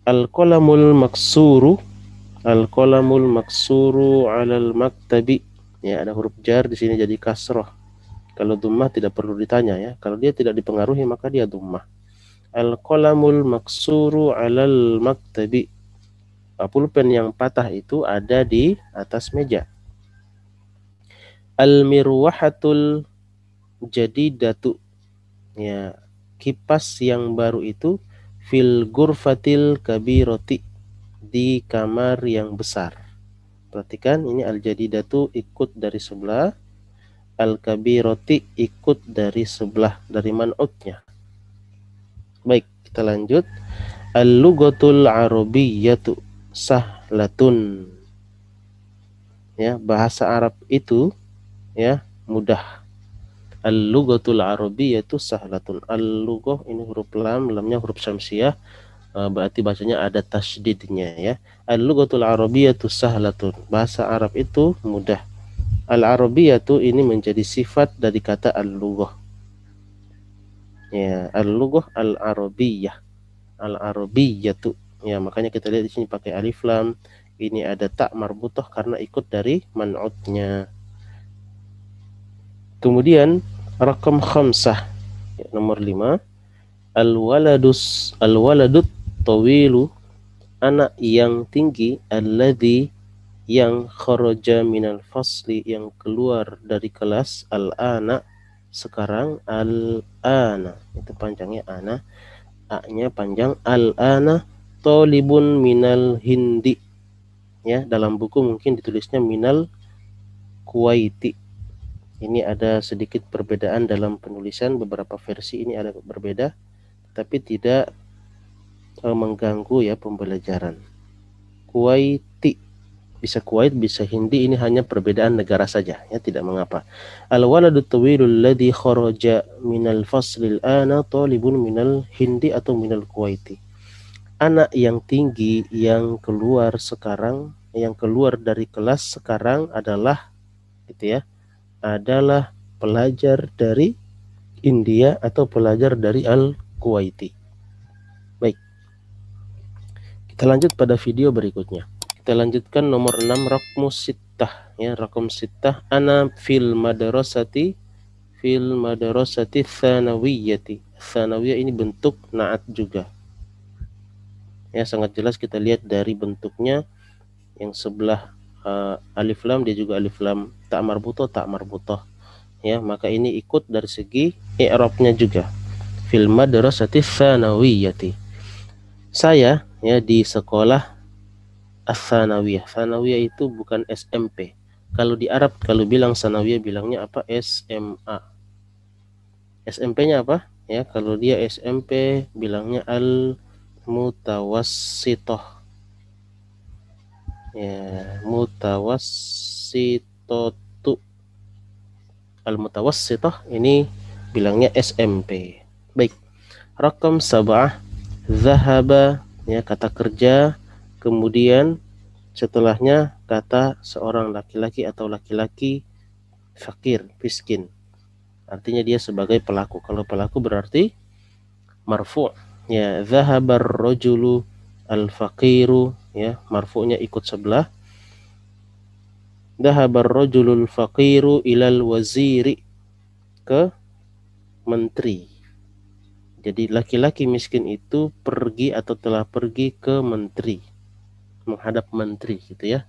Al-qalamul maksuru alal maktabi, ya, ada huruf jar di sini jadi kasroh. Kalau dhammah tidak perlu ditanya, ya, kalau dia tidak dipengaruhi maka dia dhammah. Al-qalamul maksuru alal maktabi, pulpen yang patah itu ada di atas meja. Al-mirwahatul jadidatu, ya, kipas yang baru itu, fil ghurfatil kabirati, di kamar yang besar. Perhatikan, ini al-jadidatu ikut dari sebelah, al-kabirati ikut dari sebelah, dari man'utnya. Baik, kita lanjut. Al-lughatul arabiyyatu sahlatun, ya, bahasa Arab itu, ya, mudah. Al-lughatul arabiyyatu sahlatun, al-lughah ini huruf lam, lamnya huruf syamsiah, berarti bacanya ada tasydidnya, ya. Al-lughatul arabiyyatu sahlatun, bahasa Arab itu mudah. Al-arabiyyatu ini menjadi sifat dari kata al-lughah, ya, al-lughah al-arabiyyatu, ya, makanya kita lihat di sini pakai alif lam, ini ada ta marbutah karena ikut dari man'utnya. Kemudian rakam khamsah, ya, nomor 5, al-waladut tawilu anak yang tinggi, alladzi yang kharaja minal fasli yang keluar dari kelas, al-ana sekarang, al-ana itu panjangnya ana, a-nya panjang, al-ana talibun minal hindi, ya dalam buku mungkin ditulisnya minal kuwaiti. Ini ada sedikit perbedaan dalam penulisan, beberapa versi ini ada berbeda, tapi tidak mengganggu ya pembelajaran. Kuwaiti bisa Kuwait, bisa Hindi, ini hanya perbedaan negara saja, ya tidak mengapa. Al-waladu tawilul ladzi kharaja minal faslil ana talibun minal Hindi atau minal Kuwaiti. Anak yang tinggi yang keluar sekarang, yang keluar dari kelas sekarang adalah gitu ya, adalah pelajar dari India atau pelajar dari Al-Kuwaiti. Baik. Kita lanjut pada video berikutnya. Kita lanjutkan nomor 6, raqmu sittah ya, raqam sittah, ana fil madrasati tsanawiyati. Tsanawiyah ini bentuk naat juga. Ya sangat jelas kita lihat dari bentuknya, yang sebelah alif lam dia juga alif lam, tak marbutoh ya, maka ini ikut dari segi i'rabnya juga. Fil madrasati tsanawiyati. Saya ya di sekolah as-sanawiyah. Sanawiyah itu bukan SMP. Kalau di Arab kalau bilang sanawiyah bilangnya apa? SMA. SMP-nya apa? Ya, kalau dia SMP bilangnya al-mutawassithah. Ya, mutawassithatu. Al-mutawassithah ini bilangnya SMP. Baik. Rakam sab'ah, zahaba ya kata kerja, kemudian setelahnya kata seorang laki-laki atau laki-laki fakir, miskin. Artinya dia sebagai pelaku. Kalau pelaku berarti marfu'. Ya, zahabar rajulu al-faqiru ya, marfu'nya ikut sebelah. Zahabar rajulul faqiru ilal waziri, ke menteri. Jadi laki-laki miskin itu pergi atau telah pergi ke menteri, menghadap menteri gitu ya.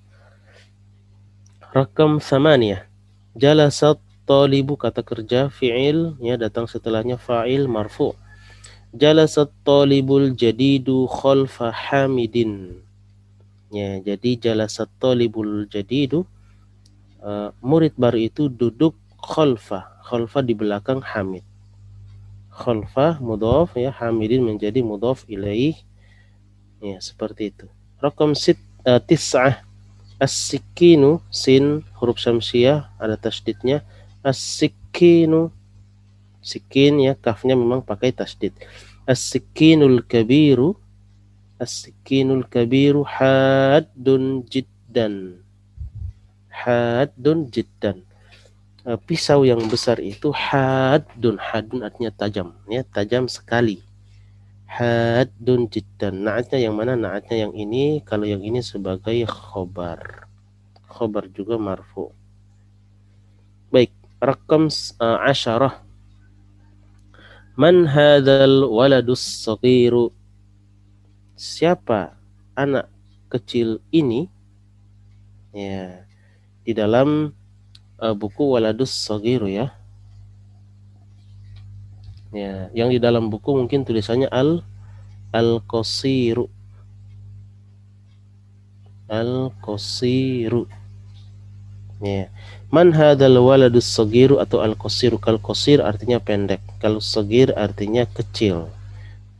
Rakam samaniyah, jalasat talibu kata kerja, fi'il ya datang setelahnya fa'il marfu'. Jalasat talibul jadidu khalfa hamidin. Ya, jadi jalasat talibul jadidu, murid baru itu duduk khalfa di belakang Hamid. Khalfa mudhaf ya, Hamidin menjadi mudhaf ilaih. Ya, seperti itu. Rakam tis'ah, as-sikinu, sin huruf syamsiah ada tasydidnya, as-sikinu, sikin ya kafnya memang pakai tasydid. As-sikinul kabiru, as-sikinul kabiru haddun jiddan. Haddun jiddan. Pisau yang besar itu haddun artinya tajam ya, tajam sekali. Haddun jiddan. Naatnya yang mana? Naatnya yang ini. Kalau yang ini sebagai khobar. Khobar juga marfu. Baik, rakam asyarah. Man hadzal waladus saghiru? Siapa anak kecil ini? Ya, di dalam buku Waladus Saghiru ya. Ya, yang di dalam buku mungkin tulisannya al-qasiru. Al-qasiru. Ya. Man hadzal waladus saghiru atau al-qasiru. Kal qasir artinya pendek, kalau sagir artinya kecil.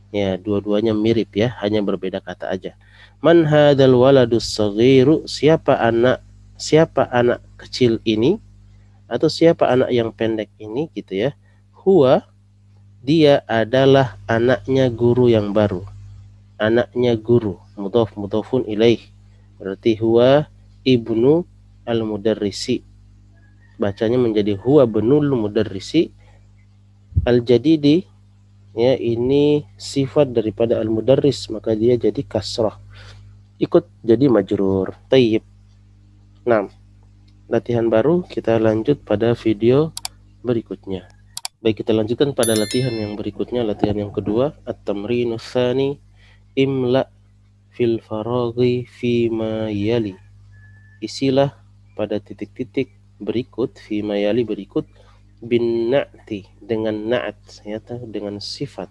Ya, dua-duanya mirip ya, hanya berbeda kata aja. Man hadzal waladus saghiru? Siapa anak kecil ini? Atau siapa anak yang pendek ini gitu ya. Huwa, dia adalah anaknya guru yang baru. Anaknya guru, mudhaf mudhafun ilaih. Berarti huwa ibnu al-mudarrisi. Bacanya menjadi huwa benul mudarrisi. Al-jadidi ya, ini sifat daripada al-mudarris, maka dia jadi kasrah. Ikut jadi majrur. Tayyib. 6. Latihan baru kita lanjut pada video berikutnya. Baik, kita lanjutkan pada latihan yang berikutnya, latihan yang kedua, at-tamrinus tsani, imla fil faraghi fima yali. Isilah pada titik-titik berikut, fima yali berikut, bin na'ti dengan na'at, ya, dengan sifat.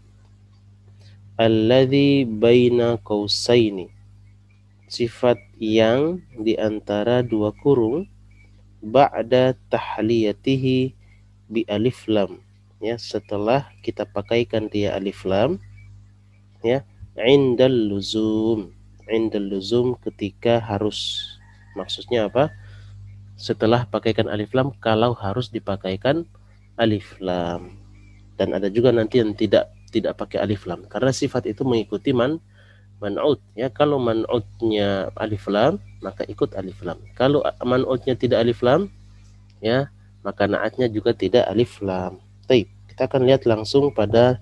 Alladzi baina qausaini, sifat yang di antara dua kurung, ba'da tahliyatihi bi alif lam, ya, setelah kita pakaikan dia alif lam, ya, indal luzum ketika harus. Maksudnya apa? Setelah pakaikan alif lam, kalau harus dipakaikan alif lam. Dan ada juga nanti yang tidak pakai alif lam, karena sifat itu mengikuti man'ut, ya. Kalau man'utnya alif lam, maka ikut alif lam. Kalau man'utnya tidak alif lam, ya, maka na'atnya juga tidak alif lam. Baik, kita akan lihat langsung pada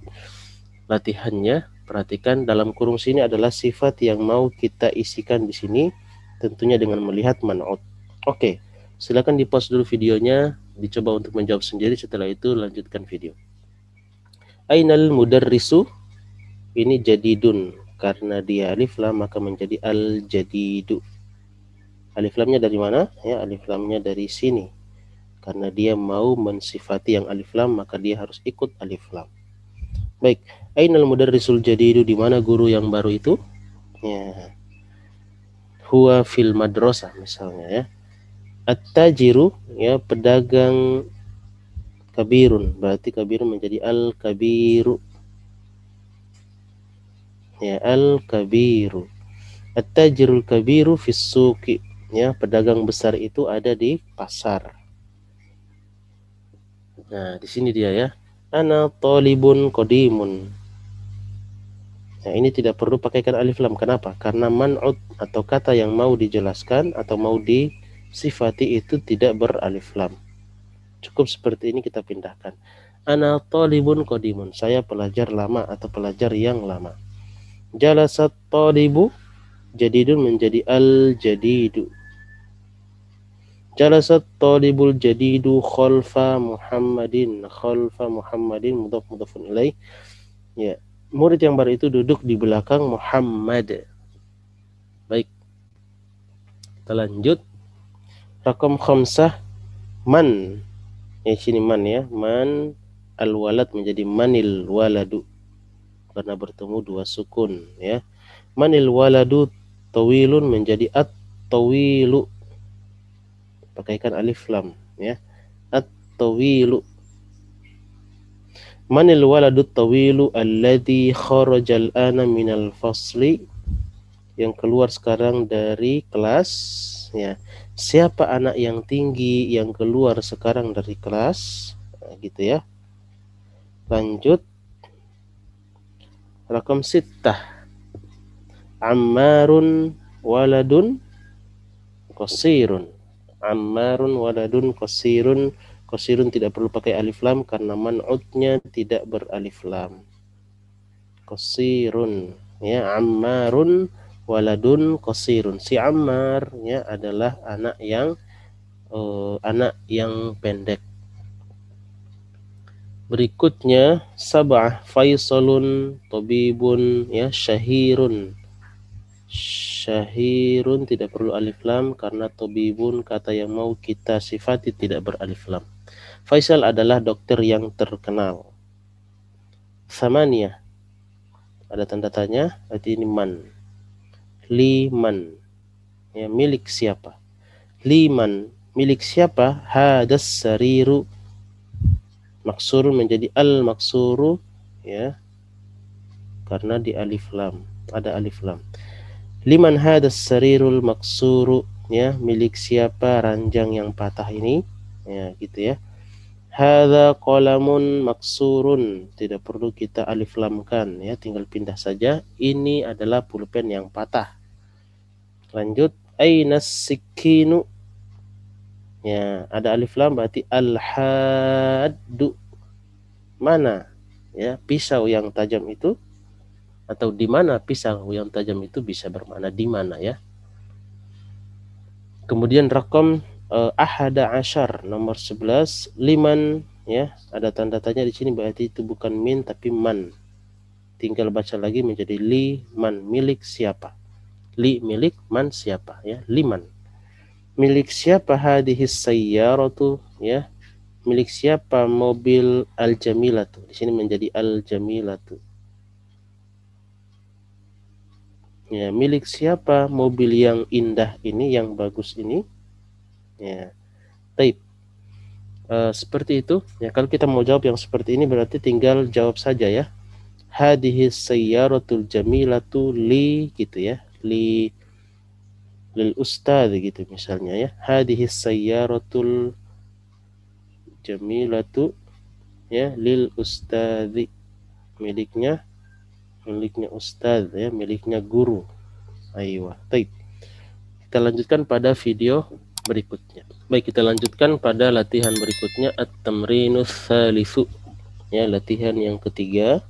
latihannya. Perhatikan dalam kurung sini adalah sifat yang mau kita isikan di sini, tentunya dengan melihat man'ut. Oke, silakan di pause dulu videonya, dicoba untuk menjawab sendiri. Setelah itu lanjutkan video. Ainal mudarrisu, ini jadidun, karena dia alif lam maka menjadi al jadidu. Alif lamnya dari mana? Ya, alif lamnya dari sini. Karena dia mau mensifati yang alif lam, maka dia harus ikut alif lam. Baik, ainal mudarrisul jadidu, di mana guru yang baru itu? Ya, huwa fil madrasah misalnya, ya. At-tajiru, ya, pedagang kabirun, berarti kabirun menjadi al-kabiru, ya, al-kabiru. At-tajirul kabiru fis suqi, ya, pedagang besar itu ada di pasar. Nah, di sini dia, ya. Ana talibun qadimun. Nah, ini tidak perlu pakaikan alif lam. Kenapa? Karena man'ut atau kata yang mau dijelaskan atau mau disifati itu tidak beralif lam. Cukup seperti ini kita pindahkan. Ana talibun qadimun, saya pelajar lama atau pelajar yang lama. Jalasat talibu jadidun menjadi al jadidu. Jalasat talibul jadidu khalfa Muhammadin. Khalfa Muhammadin mudhaf mudhafun ilaih. Ya, murid yang baru itu duduk di belakang Muhammad. Baik, kita lanjut. Rakam khamsah, man. Ya, sini man, ya. Man al walad menjadi manil waladu, karena bertemu dua sukun, ya. Manil waladu tawilun menjadi at tawilu, pakaikan alif lam, ya. At-tawilu. Manil waladu tawilu alladhi kharajal ana minal fasli, yang keluar sekarang dari kelas, ya. Siapa anak yang tinggi yang keluar sekarang dari kelas? Nah, gitu, ya. Lanjut. Rakam sittah, Ammarun waladun qasirun. Ammarun waladun qasirun. Qasirun tidak perlu pakai alif lam karena man'utnya tidak beralif lam. Qasirun, ya. Ammarun waladun qasirun. Si Ammar, ya, adalah anak yang pendek. Berikutnya sab'ah, Faisalun tabibun, ya, syahirun. Syahirun tidak perlu alif lam karena tabibun kata yang mau kita sifati tidak beralif lam. Faisal adalah dokter yang terkenal. Samaniyah, ada tanda tanya, berarti ini man. Liman, ya, milik siapa? Liman, milik siapa? Hadas sariru, maksur menjadi al maksuru, ya, karena di alif lam, ada alif lam. Liman hadas sarirul maksuru, ya, milik siapa ranjang yang patah ini, ya, gitu, ya. Hadza qalamun maksurun, tidak perlu kita alif lamkan, ya, tinggal pindah saja. Ini adalah pulpen yang patah. Lanjut, ainas sikinu, ya, ada alif lam berarti al-haddu, mana, ya, pisau yang tajam itu, atau di mana pisau yang tajam itu bisa bermakna di mana, ya. Kemudian rakam ahada asyar, nomor 11, liman, ya, ada tanda tanya di sini berarti itu bukan min tapi man. Tinggal baca lagi menjadi liman, milik siapa. Li milik, man siapa ya, liman. Milik siapa hadhis sayyaratu ya, milik siapa mobil al-jamilatu. Di sini menjadi al-jamilatu. Ya, milik siapa mobil yang indah ini, yang bagus ini? Ya, taib. Seperti itu. Ya, kalau kita mau jawab yang seperti ini berarti tinggal jawab saja ya. Hadhis sayyaratul jamilatu li gitu ya. Lil ustadz gitu misalnya ya. Hadhis sayyaratul jamilatu ya lil ustadzi, miliknya ustadz ya, miliknya guru. Aywa, baik. Kita lanjutkan pada video berikutnya. Baik, kita lanjutkan pada latihan berikutnya, at-tamrinus tsalitsu. Ya, latihan yang ketiga.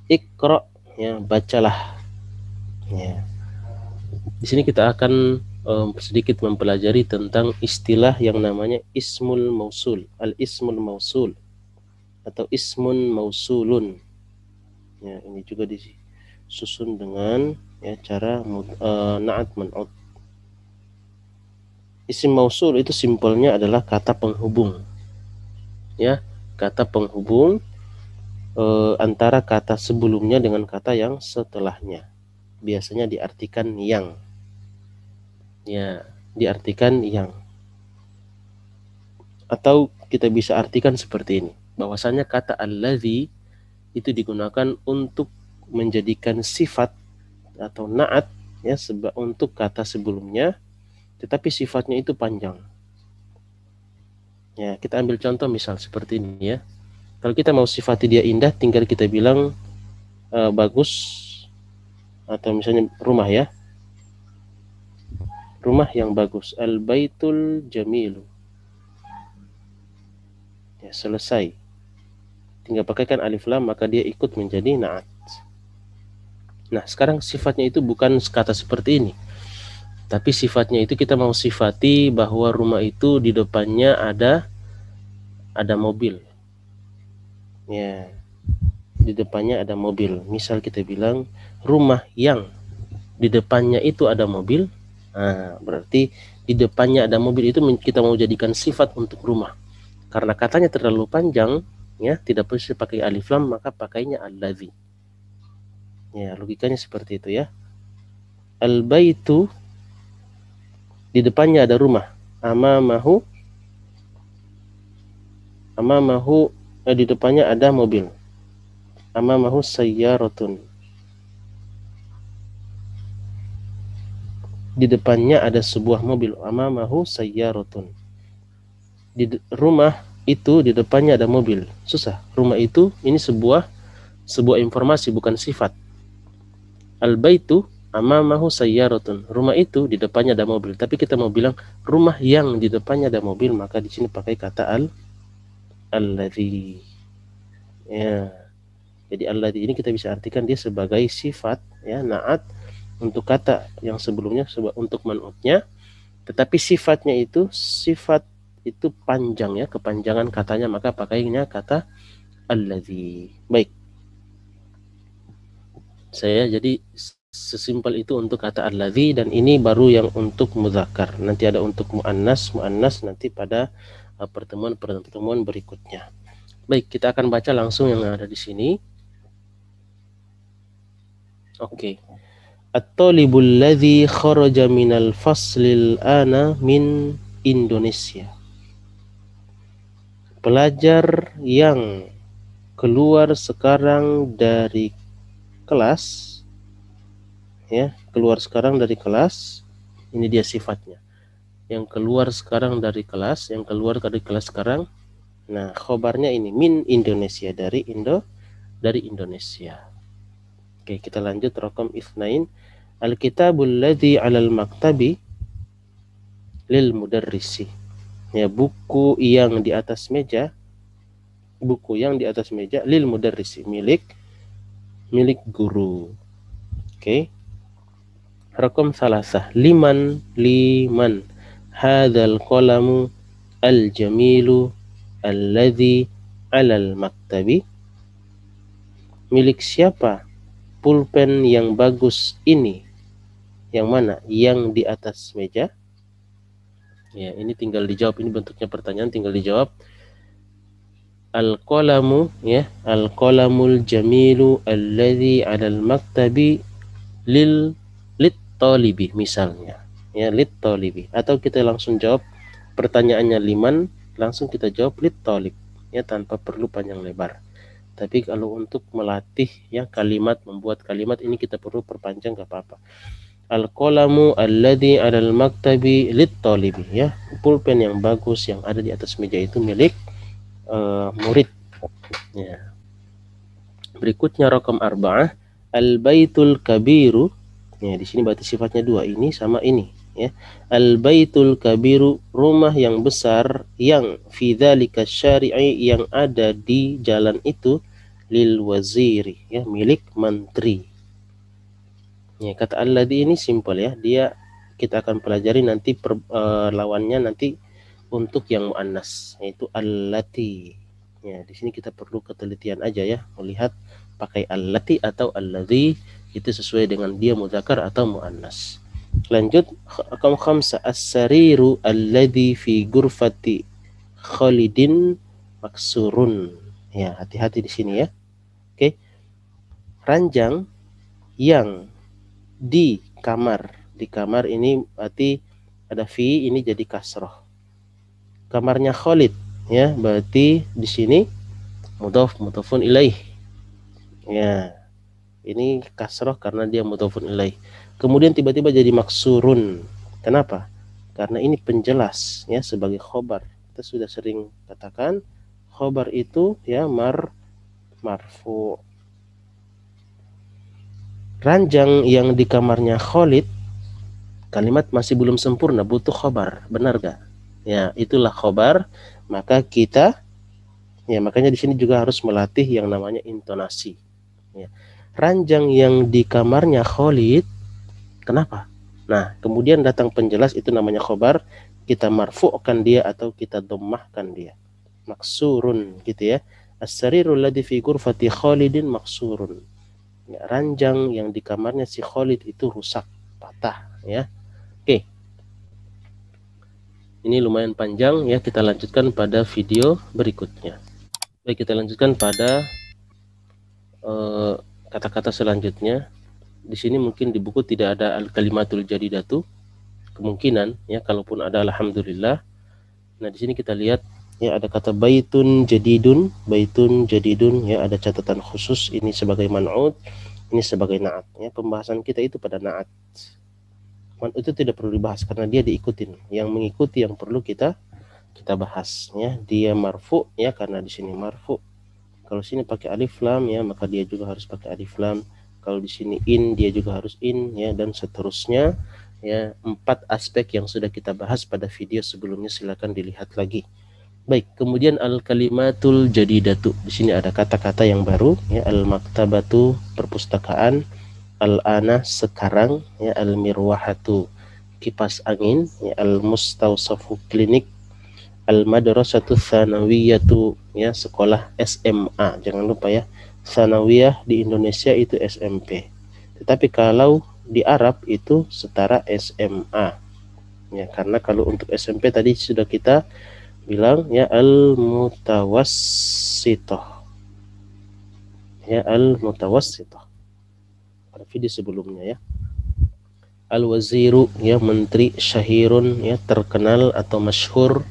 Iqra, ya, bacalah. Ya. Di sini kita akan sedikit mempelajari tentang istilah yang namanya ismul mausul, al-ismul mausul atau ismun mausulun. Ya, ini juga disusun dengan ya cara na'at man'ut. Isim mausul itu simpelnya adalah kata penghubung. Ya, kata penghubung antara kata sebelumnya dengan kata yang setelahnya. Biasanya diartikan yang. Ya, diartikan yang. Atau kita bisa artikan seperti ini. Bahwasanya kata allazi itu digunakan untuk menjadikan sifat atau na'at ya untuk kata sebelumnya, tetapi sifatnya itu panjang. Ya, kita ambil contoh misal seperti ini ya. Kalau kita mau sifati dia indah, tinggal kita bilang bagus, atau misalnya rumah ya. Rumah yang bagus, al-baitul jamilu. Ya, selesai. Tinggal pakaikan alif lam maka dia ikut menjadi na'at. Nah, sekarang sifatnya itu bukan kata seperti ini. Tapi sifatnya itu kita mau sifati bahwa rumah itu di depannya ada mobil. Ya. Di depannya ada mobil. Misal kita bilang rumah yang di depannya itu ada mobil. Nah, berarti di depannya ada mobil itu kita mau jadikan sifat untuk rumah. Karena katanya terlalu panjang, ya, tidak perlu pakai alif lam, maka pakainya allazi. Ya, logikanya seperti itu ya. Al-baitu di depannya ada rumah. Amamahu di depannya ada mobil. Amamahu sayyaratun. Di depannya ada sebuah mobil. Amamahu sayyaratun. Di rumah itu di depannya ada mobil. Susah. Rumah itu ini sebuah informasi, bukan sifat. Al-baitu amamahu sayyaratun. Rumah itu di depannya ada mobil. Tapi kita mau bilang rumah yang di depannya ada mobil, maka di sini pakai kata alladzi. Ya. Jadi alladzi ini kita bisa artikan dia sebagai sifat ya, na'at untuk kata yang sebelumnya untuk man'utnya. Tetapi sifatnya itu panjang ya, kepanjangan katanya, maka pakainya kata alladzi. Baik. Saya jadi sesimpel itu untuk kata alladzi, dan ini baru yang untuk mudzakkar. Nanti ada untuk muannas nanti pada pertemuan berikutnya. Baik, kita akan baca langsung yang ada di sini. Oke. At-talibul ladzi kharaja minal faslil ana min Indonesia. Pelajar yang keluar sekarang dari kelas, ya, keluar sekarang dari kelas, ini dia sifatnya. Yang keluar sekarang dari kelas, sekarang. Nah, khobarnya ini min Indonesia, dari Indonesia. Oke, kita lanjut raqam itsnain. Al-kitabul ladzi 'alal maktabi lil mudarrisi. Ya, buku yang di atas meja lil mudarrisi, milik guru. Oke. Raqam salasah. Liman hadzal qalamu al-jamilu alladzi 'alal maktabi. Milik siapa pulpen yang bagus ini Yang mana? Yang di atas meja. Ya, ini tinggal dijawab. Ini bentuknya pertanyaan, tinggal dijawab. Al-qalamu, ya, al-qalamul jamilu alladhi 'alal maktabi lit talibi, misalnya. Ya, lit talibi. Atau kita langsung jawab pertanyaannya liman, langsung kita jawab lit talib, ya, tanpa perlu panjang lebar. Tapi kalau untuk melatih ya kalimat, membuat kalimat, ini kita perlu perpanjang, gak apa-apa. Al-qalamu alladhi 'alal maktabi lit talibi, ya, pulpen yang bagus yang ada di atas meja itu milik murid. Ya. Berikutnya raqam 4, al-baitul kabiru. Ya, di sini berarti sifatnya dua, ini sama ini, ya. Al-baitul kabiru, rumah yang besar, yang fi dzalika syari'i, yang ada di jalan itu, lil waziri, ya, milik menteri. Ya, kata alladhi ini simpel, ya. Dia kita akan pelajari nanti lawannya nanti untuk yang muannas, yaitu allati. Ya, di sini kita perlu ketelitian aja, ya, melihat pakai allati atau alladhi itu sesuai dengan dia mudzakar atau muannas. Lanjut, raqam 5, as-sariru alladhi fi ghurfati Khalidin maksurun. Ya, hati-hati di sini, ya. Oke. Ranjang yang di kamar. Di kamar ini berarti ada fi, ini jadi kasroh. Kamarnya Khalid, ya, berarti di sini mudhafun ilaih. Ya, ini kasroh karena dia mudhafun ilaih. Kemudian tiba-tiba jadi maksurun. Kenapa? Karena ini penjelas, ya, sebagai khobar. Kita sudah sering katakan khobar itu, ya, marfu. Ranjang yang di kamarnya Khalid, kalimat masih belum sempurna, butuh khobar, benar gak? Ya, itulah khobar. Maka kita, ya, makanya di sini juga harus melatih yang namanya intonasi. Ya. Ranjang yang di kamarnya Khalid, kenapa? Nah, kemudian datang penjelas, itu namanya khobar. Kita marfu'kan dia atau kita dhammahkan dia. Maksurun, gitu, ya. As-sarirul ladzi fi ghurfati Khalidin maksurun. Ya, ranjang yang di kamarnya si Khalid itu rusak, patah, ya. Oke. Ini lumayan panjang, ya, kita lanjutkan pada video berikutnya. Baik, kita lanjutkan pada kata-kata selanjutnya. Di sini mungkin di buku tidak ada al-kalimatul jadidatu, kemungkinan, ya, kalaupun ada alhamdulillah. Nah, di sini kita lihat, ya, ada kata baitun jadidun, ya, ada catatan khusus, ini sebagai man'ut, ini sebagai na'at, ya. Pembahasan kita itu pada na'at. Itu tidak perlu dibahas karena dia diikutin. Yang mengikuti yang perlu kita bahas, ya. Dia marfu, ya, karena di sini marfu. Kalau sini pakai alif lam, ya, maka dia juga harus pakai alif lam. Kalau di sini in, dia juga harus in, ya, dan seterusnya, ya. 4 aspek yang sudah kita bahas pada video sebelumnya, silakan dilihat lagi. Baik, kemudian al-kalimatul jadidatu. Di sini ada kata-kata yang baru, ya. Al-maktabatu, perpustakaan. Al-ana, sekarang, ya. Al-mirwahatu, kipas angin, ya. Al-mustawsafu, klinik. Al-madrasatu tsanawiyatu, ya, sekolah SMA. Jangan lupa, ya, tsanawiyah di Indonesia itu SMP. Tetapi kalau di Arab itu setara SMA. Ya, karena kalau untuk SMP tadi sudah kita bilang, ya, al-mutawassithah. Ya, al-mutawassithah. Pada video sebelumnya, ya. Al-waziru, ya, menteri. Syahirun, ya, terkenal atau masyhur,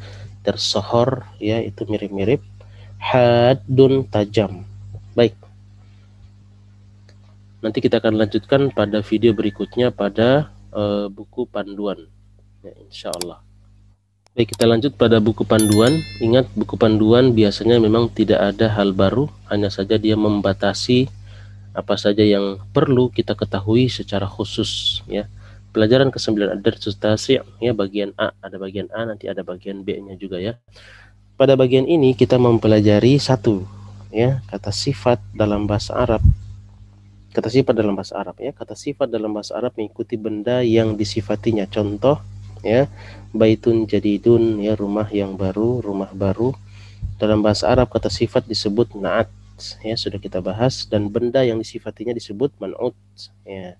tersohor, ya, itu mirip-mirip. Haddun, tajam. Baik. Nanti kita akan lanjutkan pada video berikutnya pada buku panduan, ya, insya Allah. Baik, kita lanjut pada buku panduan. Ingat, buku panduan biasanya memang tidak ada hal baru, hanya saja dia membatasi apa saja yang perlu kita ketahui secara khusus, ya. Pelajaran ke-9 ad-darsus tasi', ya, bagian A, ada bagian A, nanti ada bagian B-nya juga, ya. Pada bagian ini kita mempelajari satu, ya, kata sifat dalam bahasa Arab. Kata sifat dalam bahasa Arab, ya. Kata sifat dalam bahasa Arab mengikuti benda yang disifatinya. Contoh, ya, baitun jadidun, ya, rumah yang baru, rumah baru. Dalam bahasa Arab kata sifat disebut na'at, ya, sudah kita bahas, dan benda yang disifatinya disebut man'ut, ya.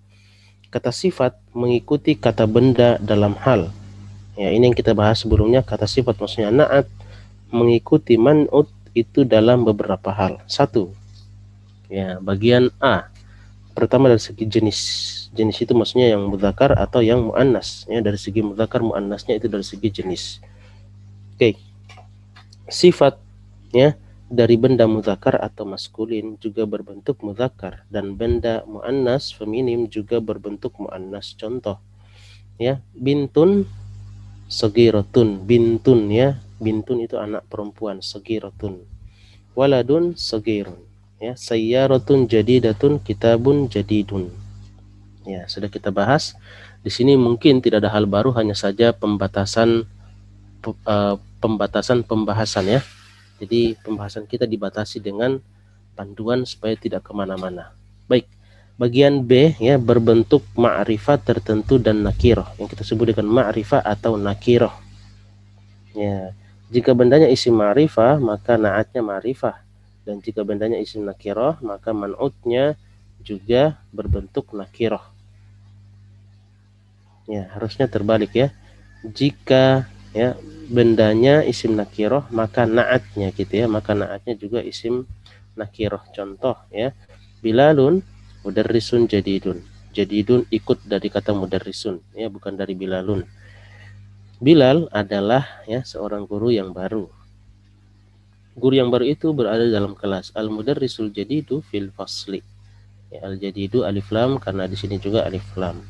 Kata sifat mengikuti kata benda dalam hal. Ya, ini yang kita bahas sebelumnya. Kata sifat maksudnya na'at mengikuti man'ut itu dalam beberapa hal. Satu, ya, bagian A. Pertama dari segi jenis. Jenis itu maksudnya yang mudzakkar atau yang muannas. Ya, dari segi mudzakkar muannasnya itu dari segi jenis. Oke. Sifat, ya, dari benda mudzakkar atau maskulin juga berbentuk mudzakkar, dan benda muannas feminim juga berbentuk muannas. Contoh, ya, bintun sagiratun. Bintun, ya, bintun itu anak perempuan, sagiratun. Waladun sagirun, ya, sayyaratun jadidatun, kitabun jadidun. Ya, sudah kita bahas. Di sini mungkin tidak ada hal baru, hanya saja pembatasan pembahasan, ya. Jadi pembahasan kita dibatasi dengan panduan supaya tidak kemana-mana. Baik, bagian B, ya, berbentuk ma'rifah tertentu dan nakirah, yang kita sebut dengan ma'rifah atau nakirah. Ya, jika bendanya isim ma'rifah maka na'atnya ma'rifah, dan jika bendanya isim nakirah maka man'utnya juga berbentuk nakirah. Ya, harusnya terbalik, ya. Jika, ya, bendanya isim nakirah maka na'atnya gitu, ya, maka na'atnya juga isim nakirah. Contoh, ya, Bilalun mudarrisun jadidun. Jadidun ikut dari kata mudarrisun, ya, bukan dari Bilalun. Bilal adalah, ya, seorang guru yang baru. Guru yang baru itu berada dalam kelas. Al mudarrisul jadidu fil fasli. Ya, al jadidu alif lam karena di sini juga alif lam.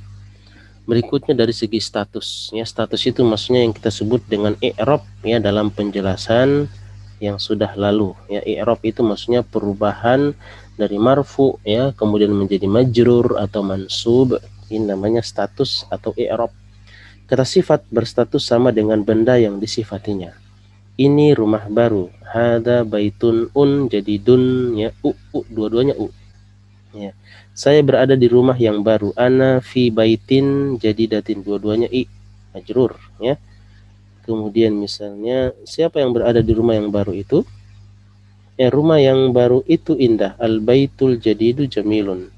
Berikutnya dari segi status, ya, status itu maksudnya yang kita sebut dengan i'rab, ya, dalam penjelasan yang sudah lalu, ya. I'rab itu maksudnya perubahan dari marfu, ya, kemudian menjadi majrur atau mansub. Ini namanya status atau i'rab. Kata sifat berstatus sama dengan benda yang disifatinya. Ini rumah baru, hada baitun jadidun, ya, dua-duanya ya. Saya berada di rumah yang baru, ana fi baitin jadidatin, dua-duanya majrur, ya. Kemudian misalnya siapa yang berada di rumah yang baru itu? Ya, rumah yang baru itu indah, al baitul jadidu jamilun.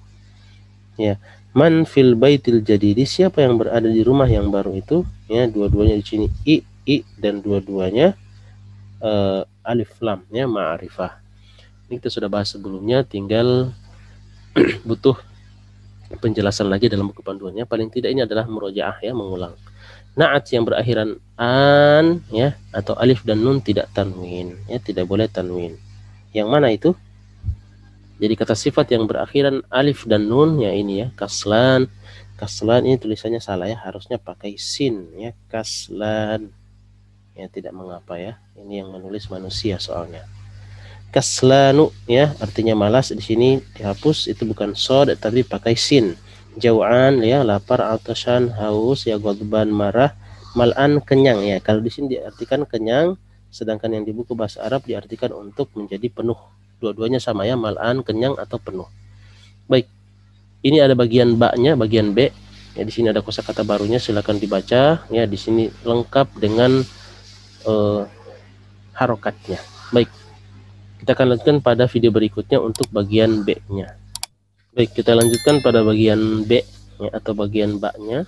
Ya, man fil baitil jadidi, siapa yang berada di rumah yang baru itu? Ya, dua-duanya di sini dan dua-duanya alif lam, ya, ma'rifah. Ini kita sudah bahas sebelumnya, tinggal butuh penjelasan lagi dalam buku panduannya. Paling tidak ini adalah murojaah, ya, mengulang. Na'at yang berakhiran an, ya, atau alif dan nun tidak tanwin, ya, tidak boleh tanwin. Yang mana itu? Jadi kata sifat yang berakhiran alif dan nun, ya, ini, ya, kaslan. Kaslan ini tulisannya salah, ya, harusnya pakai sin, ya, kaslan. Ya, tidak mengapa, ya. Ini yang menulis manusia soalnya. Kaslanu, ya, artinya malas. Di sini dihapus, itu bukan sod tapi pakai sin. Jau'an, ya, lapar, atasan, haus, ya, ghadban, marah, mal'an, kenyang, ya. Kalau di sini diartikan kenyang, sedangkan yang di buku bahasa Arab diartikan untuk menjadi penuh. Dua-duanya sama, ya, mal'an, kenyang atau penuh. Baik. Ini ada bagian ba-nya, bagian B. Ya, di sini ada kosakata barunya, silakan dibaca, ya. Di sini lengkap dengan harokatnya. Baik. Kita akan lanjutkan pada video berikutnya untuk bagian B-nya. Baik, kita lanjutkan pada bagian B, ya, atau bagian ba-nya.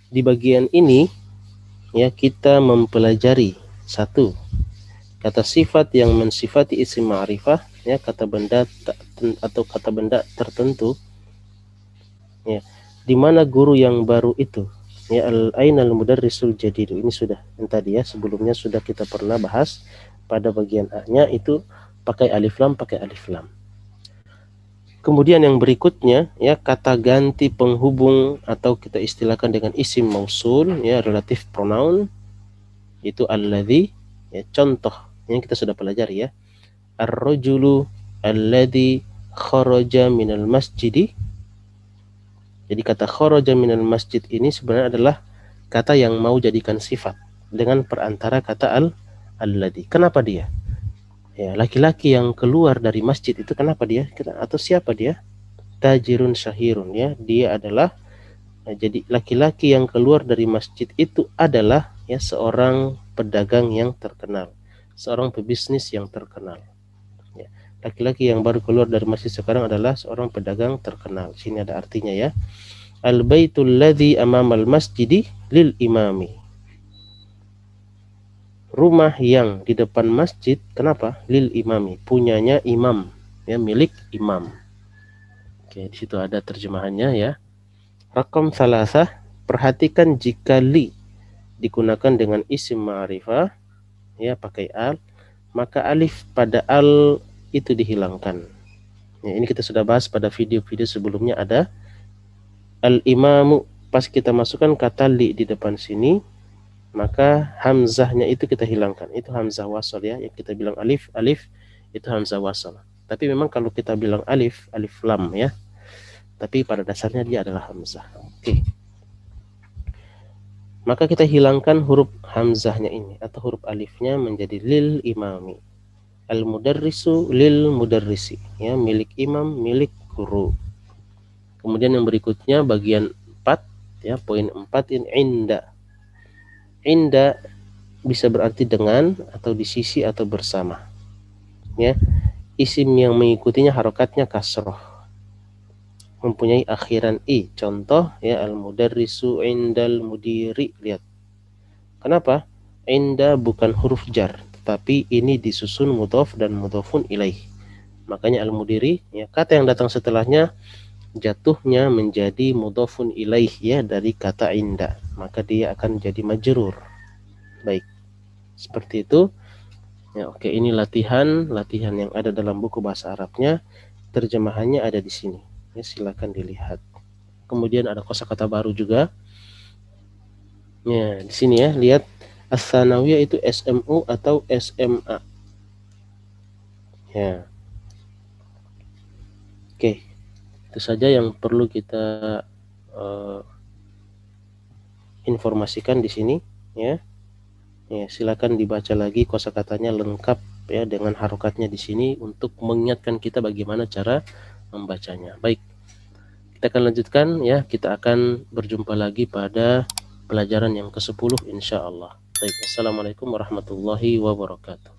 Di bagian ini, ya, kita mempelajari satu, kata sifat yang mensifati isim ma'rifah, ya, kata benda atau kata benda tertentu, ya, di mana guru yang baru itu, ya, al-ainal mudarrisul jadidu. Ini sudah yang tadi, ya, sebelumnya sudah kita pernah bahas. Pada bagian A-nya itu pakai alif lam, pakai alif lam. Kemudian yang berikutnya, ya, kata ganti penghubung atau kita istilahkan dengan isim mausul, ya, relatif pronoun, itu alladzi, ya, contoh yang kita sudah pelajari, ya. Ar-rajulu alladzi kharaja minal masjidi. Jadi kata kharaja minal masjid ini sebenarnya adalah kata yang mau jadikan sifat dengan perantara kata alladzi. Kenapa dia? Ya, laki-laki yang keluar dari masjid itu kenapa dia? Atau siapa dia? Tajirun syahirun, ya, dia adalah, jadi laki-laki yang keluar dari masjid itu adalah, ya, seorang pedagang yang terkenal, seorang pebisnis yang terkenal, ya. Laki-laki yang baru keluar dari masjid sekarang adalah seorang pedagang terkenal. Sini ada artinya, ya. Al-baitul ladzi amamal masjidi lil imami. Rumah yang di depan masjid, kenapa? Lil imami, punyanya imam, ya, milik imam. Oke, di situ ada terjemahannya ya. Raqam salasah, perhatikan jika li digunakan dengan isim ma'rifah, ya, pakai al, maka alif pada al itu dihilangkan. Ya, ini kita sudah bahas pada video-video sebelumnya, ada al-imamu, pas kita masukkan kata li di depan sini, maka hamzahnya itu kita hilangkan. Itu hamzah wasal ya, yang kita bilang alif, alif itu hamzah wasal. Tapi memang kalau kita bilang alif, alif lam ya. Tapi pada dasarnya dia adalah hamzah. Oke. Maka kita hilangkan huruf hamzahnya ini atau huruf alifnya menjadi lil imami. Al-mudarrisu lil mudarrisi, ya, milik imam, milik guru. Kemudian yang berikutnya bagian 4 ya, poin 4 ini inda. Inda bisa berarti dengan atau di sisi atau bersama. Ya. Isim yang mengikutinya harokatnya kasroh, mempunyai akhiran i. Contoh ya, al-mudarrisu indal mudiri. Lihat. Kenapa? Inda bukan huruf jar, tetapi ini disusun mudhof dan mudhofun ilaih. Makanya al-mudiri ya, kata yang datang setelahnya jatuhnya menjadi mudhofun ilaih ya, dari kata inda, maka dia akan jadi majrur. Baik. Seperti itu. Ya, oke, ini latihan yang ada dalam buku bahasa Arabnya. Terjemahannya ada di sini. Ya, silakan dilihat. Kemudian ada kosakata baru juga. Ya, di sini ya, lihat as-sanawiyah itu SMU atau SMA. Ya. Oke. Itu saja yang perlu kita informasikan di sini ya. Ya, silakan dibaca lagi kosakatanya lengkap ya dengan harokatnya di sini untuk mengingatkan kita bagaimana cara membacanya. Baik. Kita akan lanjutkan ya, kita akan berjumpa lagi pada pelajaran yang ke-10 insyaallah. Baik, assalamualaikum warahmatullahi wabarakatuh.